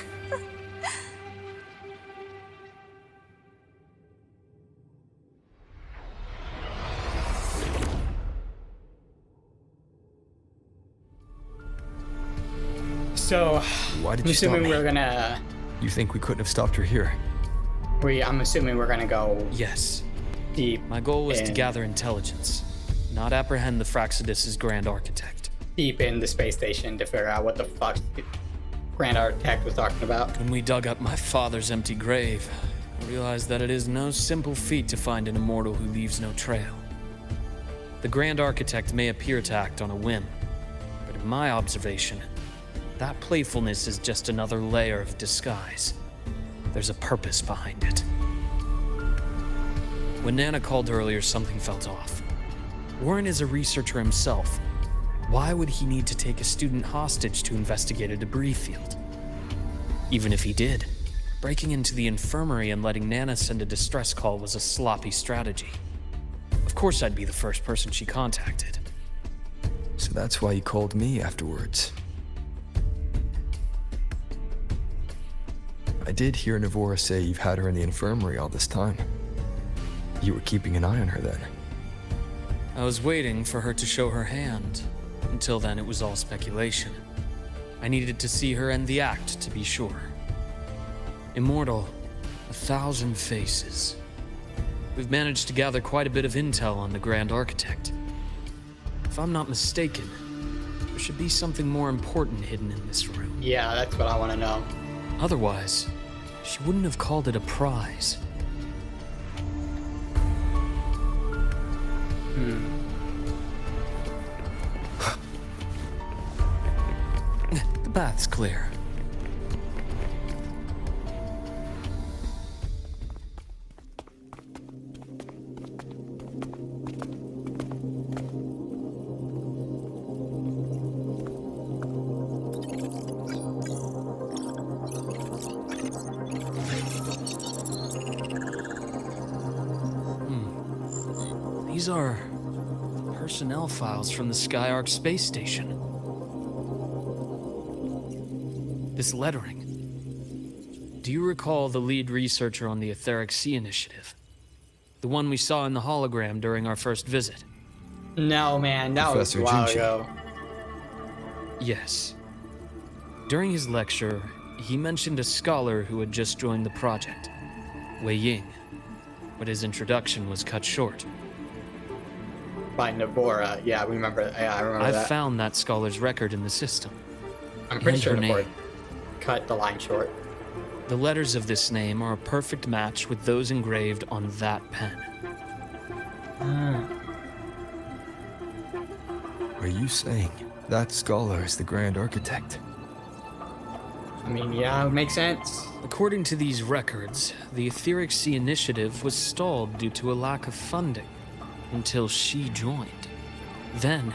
So, Why did I'm you stop assuming me? we're gonna... You think we couldn't have stopped her here? I'm assuming we're gonna go Yes. deep. My goal was to in- gather intelligence, not apprehend the Fractidus' grand architect. deep in the space station to figure out what the fuck the Grand Architect was talking about. When we dug up my father's empty grave, I realized that it is no simple feat to find an immortal who leaves no trail. The grand architect may appear to act on a whim, but in my observation, that playfulness is just another layer of disguise. There's a purpose behind it. When Nana called earlier, something felt off. Warren is a researcher himself. Why would he need to take a student hostage to investigate a debris field? Even if he did, breaking into the infirmary and letting Nana send a distress call was a sloppy strategy. Of course I'd be the first person she contacted. So that's why you called me afterwards. I did hear Navora say you've had her in the infirmary all this time. You were keeping an eye on her then. I was waiting for her to show her hand. Until then, it was all speculation. I needed to see her end the act to be sure. Immortal, 1,000 faces. We've managed to gather quite a bit of intel on the Grand Architect. If I'm not mistaken, there should be something more important hidden in this room. Yeah, that's what I want to know. Otherwise, she wouldn't have called it a prize. The path's clear. These are personnel files from the Sky Arc space station. This lettering, Do you recall the lead researcher on the Etheric Sea Initiative? The one we saw in the hologram during our first visit? No, man, that was a Professor while Jinchi. ago. Yes. During his lecture, he mentioned a scholar who had just joined the project, Wei Ying, but his introduction was cut short. By Navora. Yeah, we remember. Yeah, I remember I've that. found that scholar's record in the system. I'm pretty and sure her Navora name. cut the line short. The letters of this name are a perfect match with those engraved on that pen. Are you saying that scholar is the Grand Architect? I mean, yeah, it makes sense. According to these records, the Etheric Sea Initiative was stalled due to a lack of funding until she joined. Then,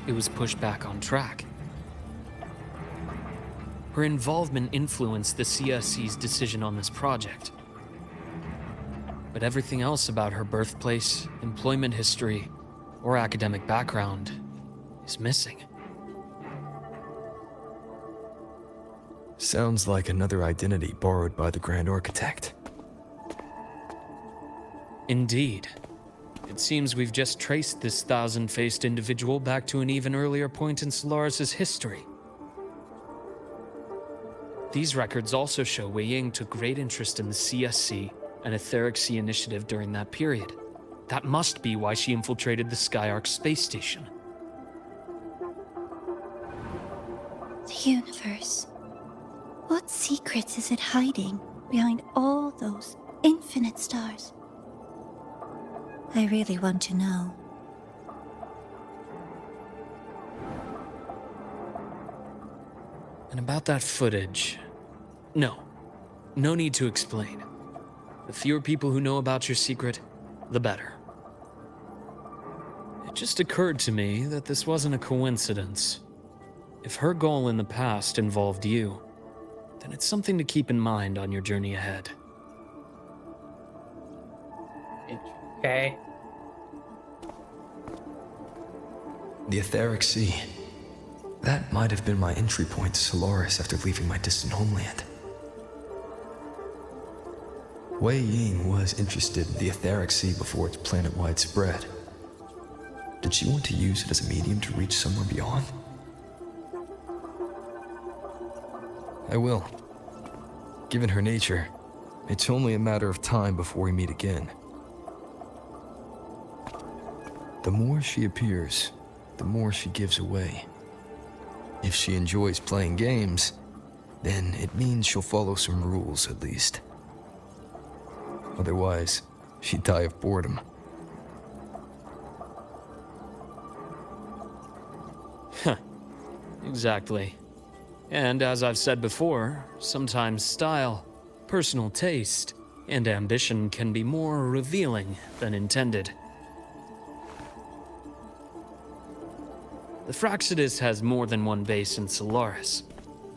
it was pushed back on track. Her involvement influenced the CSC's decision on this project. But everything else about her birthplace, employment history, or academic background is missing. Sounds like another identity borrowed by the Grand Architect. Indeed. It seems we've just traced this thousand-faced individual back to an even earlier point in Solaris' history. These records also show Wei Ying took great interest in the CSC and Etheric Sea Initiative during that period. That must be why she infiltrated the Skyark space station. The universe. What secrets is it hiding behind all those infinite stars? I really want to know. And about that footage... No need to explain. The fewer people who know about your secret, the better. It just occurred to me that this wasn't a coincidence. If her goal in the past involved you, then it's something to keep in mind on your journey ahead. Okay. The Etheric Sea. That might have been my entry point to Solaris after leaving my distant homeland. Wei Ying was interested in the Etheric Sea before its planet-wide spread. Did she want to use it as a medium to reach somewhere beyond? I will. Given her nature, it's only a matter of time before we meet again. The more she appears, the more she gives away. If she enjoys playing games, then it means she'll follow some rules at least. Otherwise, she'd die of boredom. Exactly. And as I've said before, sometimes style, personal taste, and ambition can be more revealing than intended. The Fraxidus has more than one base in Solaris,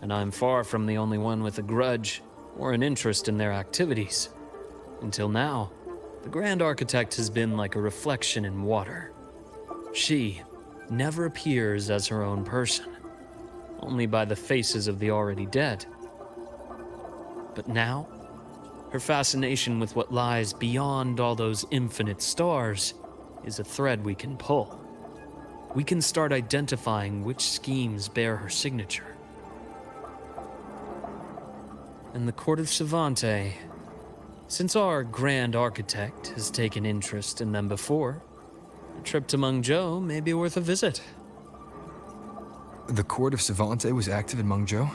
and I'm far from the only one with a grudge or an interest in their activities. Until now, the Grand Architect has been like a reflection in water. She never appears as her own person, only by the faces of the already dead. But now, her fascination with what lies beyond all those infinite stars is a thread we can pull. We can start identifying which schemes bear her signature. And the Court of Savante, since our Grand Architect has taken interest in them before, a trip to Mengzhou may be worth a visit. The Court of Savante was active in Mengzhou?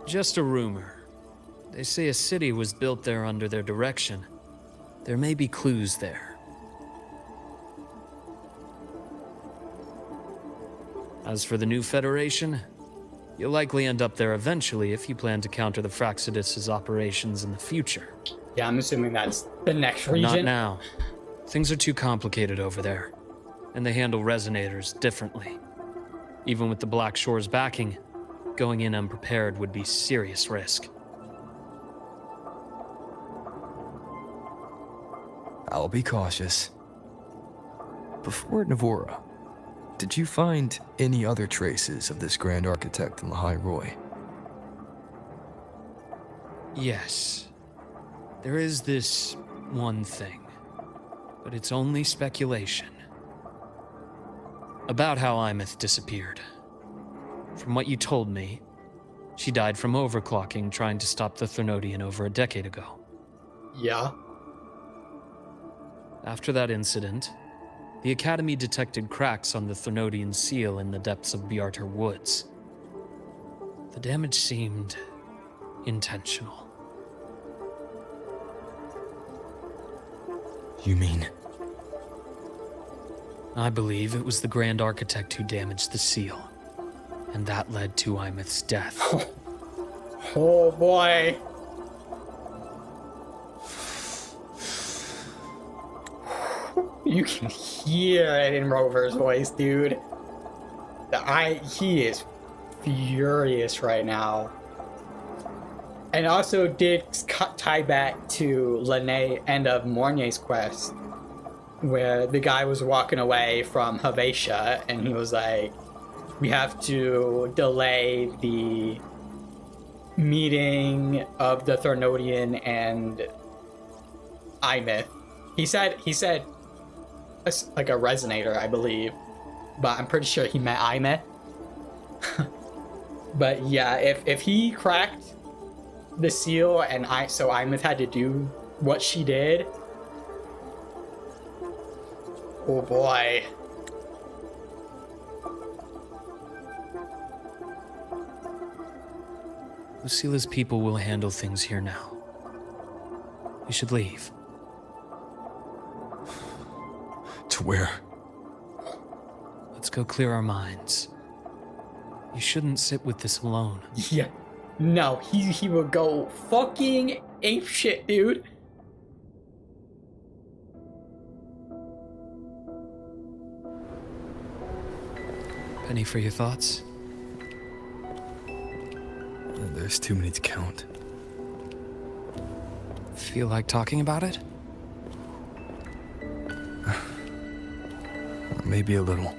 Just a rumor. They say a city was built there under their direction. There may be clues there. As for the new Federation, you'll likely end up there eventually if you plan to counter the Fraxidus' operations in the future. Yeah, I'm assuming that's the next But region. not now. Things are too complicated over there, and they handle resonators differently. Even with the Black Shore's backing, going in unprepared would be serious risk. I'll be cautious. Before Navora, did you find any other traces of this Grand Architect in lahai-roi? Yes. There is this one thing, but it's only speculation. About how Imeth disappeared. From what you told me, she died from overclocking trying to stop the Thernodian over a decade ago. Yeah. After that incident, the Academy detected cracks on the Thernodian seal in the depths of Bjartar Woods. The damage seemed intentional. You mean? I believe it was the Grand Architect who damaged the seal, and that led to Imeth's death. Oh boy. You can hear it in Rover's voice, dude. He is furious right now. And also did tie back to Lene end of Mornier's quest, where the guy was walking away from Havatia, and he was like, we have to delay the meeting of the Thernodian and Imeth. He said like a resonator, I believe, but I'm pretty sure he meant Imeth. But yeah, if he cracked the seal and so Imeth had to do what she did, oh boy. Lucila's people will handle things here now. We should leave. To where? Let's go clear our minds. You shouldn't sit with this alone. Yeah. No, he will go fucking apeshit, dude. Penny for your thoughts? There's too many to count. Feel like talking about it? Maybe a little.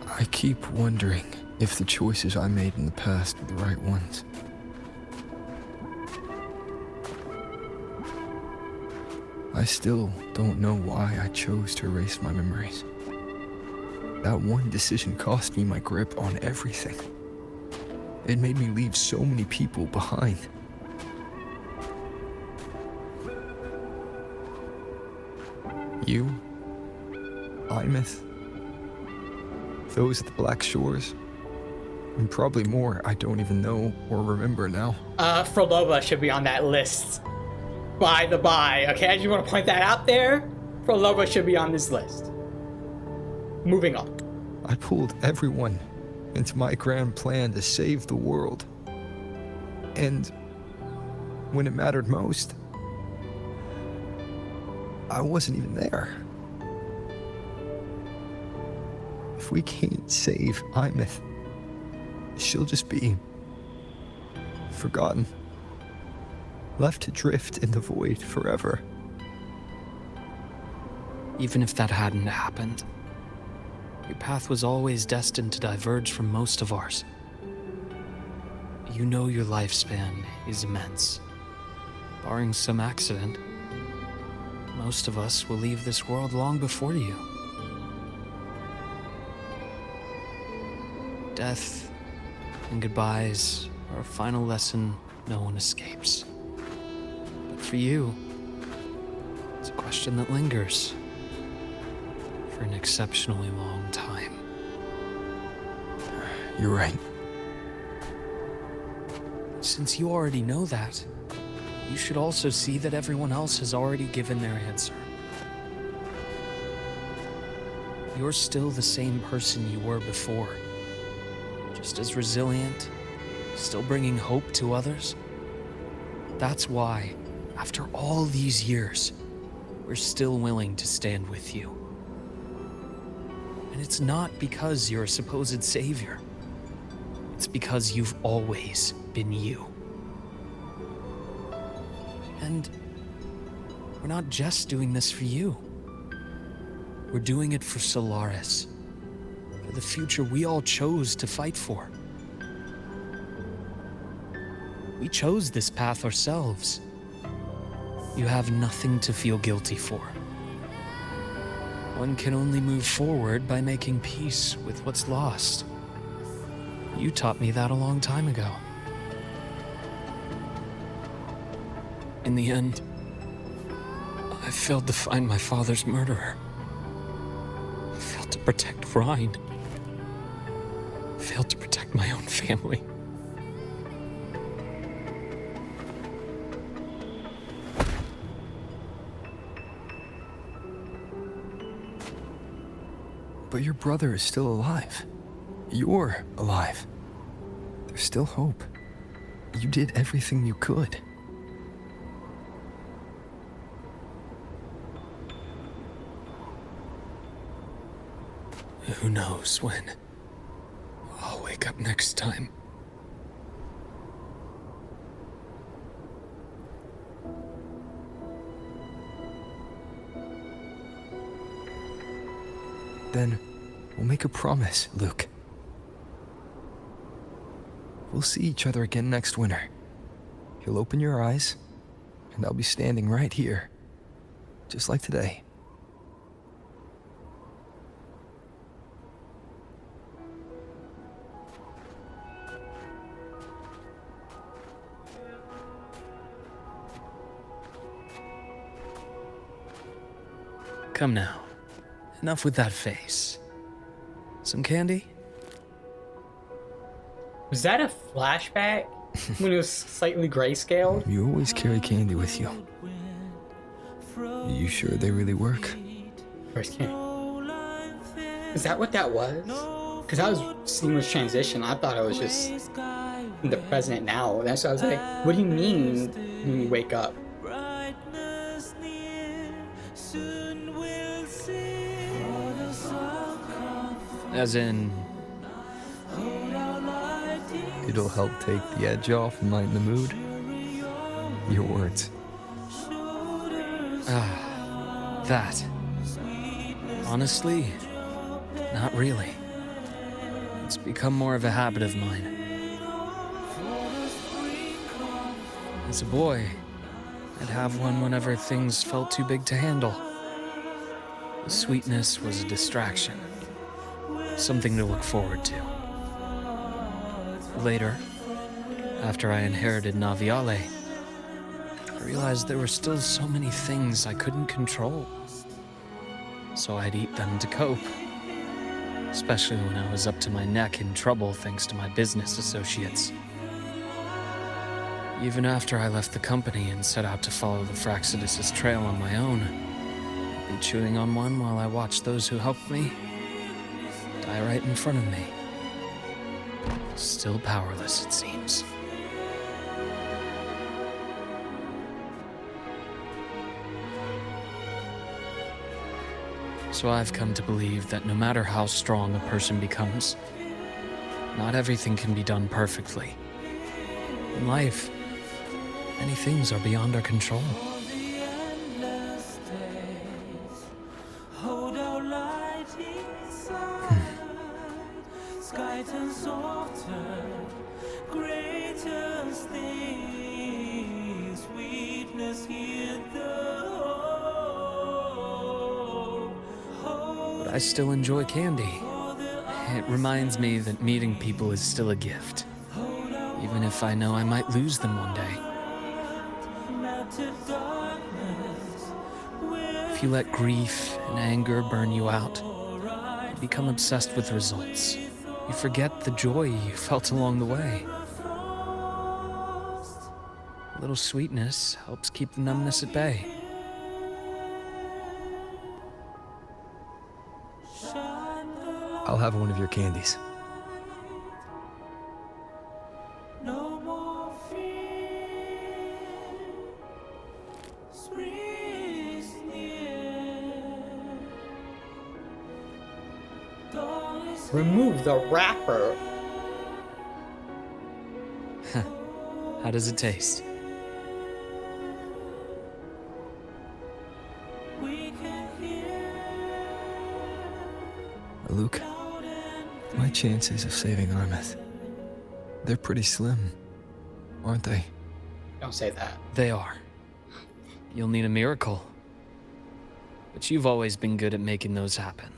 I keep wondering if the choices I made in the past were the right ones. I still don't know why I chose to erase my memories. That one decision cost me my grip on everything. It made me leave so many people behind. You, Imeth, those at the Black Shores, and probably more I don't even know or remember now. Frolova should be on that list. By the by, okay? I just want to point that out there. Frolova should be on this list. Moving on. I pulled everyone into my grand plan to save the world. And when it mattered most, I wasn't even there. If we can't save Imeth, she'll just be forgotten, left to drift in the void forever. Even if that hadn't happened, your path was always destined to diverge from most of ours. You know your lifespan is immense. Barring some accident, most of us will leave this world long before you. Death and goodbyes are a final lesson no one escapes. But for you, it's a question that lingers for an exceptionally long time. You're right. Since you already know that, you should also see that everyone else has already given their answer. You're still the same person you were before. Just as resilient, still bringing hope to others. That's why, after all these years, we're still willing to stand with you. And it's not because you're a supposed savior. It's because you've always been you. And we're not just doing this for you. We're doing it for Solaris, for the future we all chose to fight for. We chose this path ourselves. You have nothing to feel guilty for. One can only move forward by making peace with what's lost. You taught me that a long time ago. In the end, I failed to find my father's murderer. I failed to protect Rhine. I failed to protect my own family. But your brother is still alive. You're alive. There's still hope. You did everything you could. Who knows when I'll wake up next time. Then we'll make a promise, Luke. We'll see each other again next winter. You'll open your eyes, and I'll be standing right here, just like today. Come now. Enough with that face. Some candy? Was that a flashback? When it was slightly grayscaled? You always carry candy with you. You sure they really work? Where's candy? Is that what that was? Because I was seamless transition. I thought I was just in the present now. That's why I was like, what do you mean when you wake up? As in... It'll help take the edge off and lighten the mood. Your words. That. Honestly, not really. It's become more of a habit of mine. As a boy, I'd have one whenever things felt too big to handle. The sweetness was a distraction. Something to look forward to. Later, after I inherited Naviale, I realized there were still so many things I couldn't control. So I'd eat them to cope. Especially when I was up to my neck in trouble thanks to my business associates. Even after I left the company and set out to follow the Fraxidus' trail on my own, I'd be chewing on one while I watched those who helped me die right in front of me. Still powerless, it seems. So I've come to believe that no matter how strong a person becomes, not everything can be done perfectly. In life, many things are beyond our control. I still enjoy candy. It reminds me that meeting people is still a gift, even if I know I might lose them one day. If you let grief and anger burn you out, you become obsessed with results. You forget the joy you felt along the way. A little sweetness helps keep the numbness at bay. I'll have one of your candies. Remove the wrapper. How does it taste? Luke, my chances of saving Armith, they're pretty slim, aren't they? Don't say that. They are. You'll need a miracle. But you've always been good at making those happen.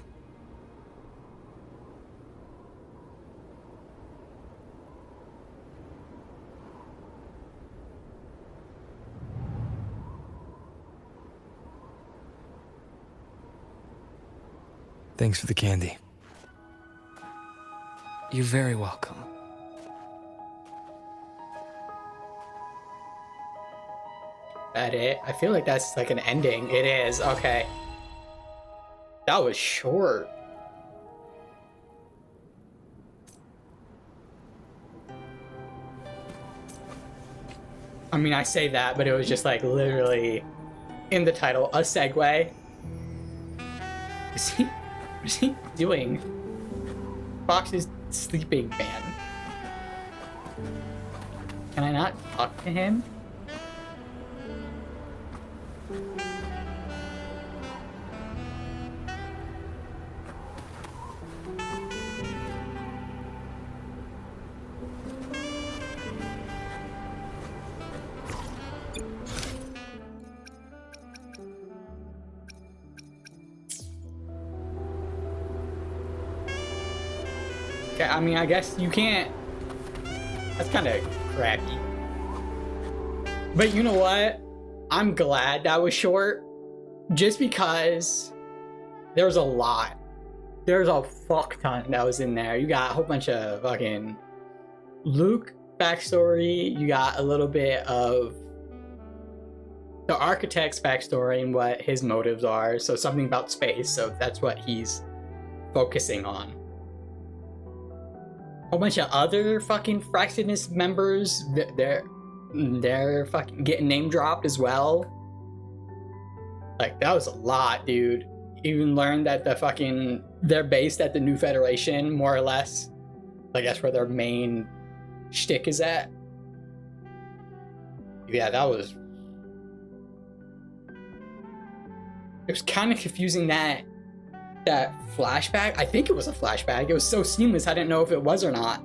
Thanks for the candy. You're very welcome. That it? I feel like that's like an ending. It is. Okay. That was short. I mean, I say that, but it was just like literally in the title, a segue. What is he doing? Fox is sleeping, man. Can I not talk to him? Okay, I mean, I guess you can't. That's kind of crappy. But you know what? I'm glad that was short. Just because there's a lot. There's a fuck ton that was in there. You got a whole bunch of fucking Luke backstory. You got a little bit of the architect's backstory and what his motives are. So something about space. So that's what he's focusing on. A whole bunch of other fucking Fractionist members, they're fucking getting name dropped as well. Like, that was a lot, dude. Even learned that they're based at the New Federation, more or less. Like, that's where their main shtick is at. Yeah, that was... It was kind of confusing that flashback. I think it was a flashback. It was so seamless, I didn't know if it was or not.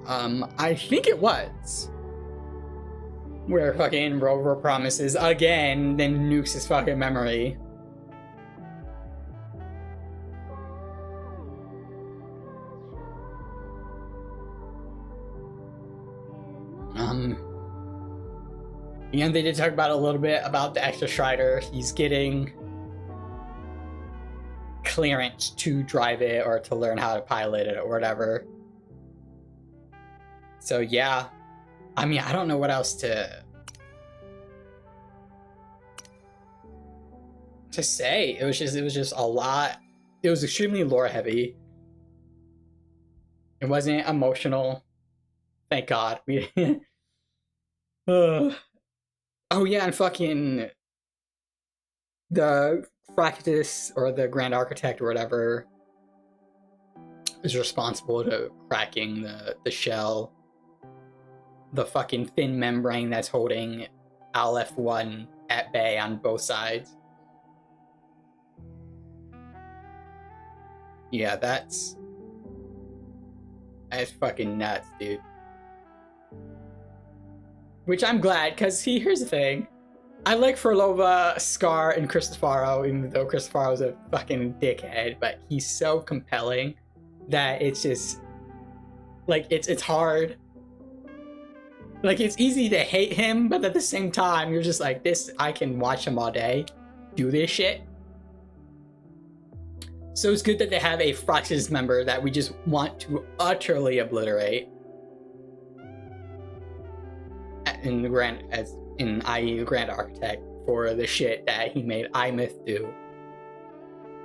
I think it was. Where fucking Rover promises again, then nukes his fucking memory. And they did talk about a little bit about the extra Strider. He's getting clearance to drive it or to learn how to pilot it or whatever. So yeah, I mean, I don't know what else to say. It was just a lot. It was extremely lore heavy. It wasn't emotional. Thank God. Oh yeah, and fucking the Fractus or the Grand Architect or whatever is responsible to cracking the shell. The fucking thin membrane that's holding Aleph-1 at bay on both sides. Yeah, that's fucking nuts, dude. Which I'm glad, because here's the thing. I like Furlova, Scar, and Cristofaro, even though Cristofaro's a fucking dickhead, but he's so compelling that it's just like it's hard. Like, it's easy to hate him, but at the same time, you're just like, this, I can watch him all day do this shit. So it's good that they have a Fraxis member that we just want to utterly obliterate. In the Grand, i.e. the Grand Architect, for the shit that he made Imith do.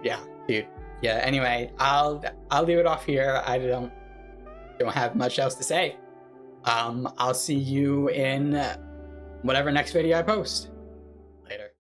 Yeah, dude. Yeah, anyway, I'll leave it off here. I don't have much else to say. I'll see you in whatever next video I post.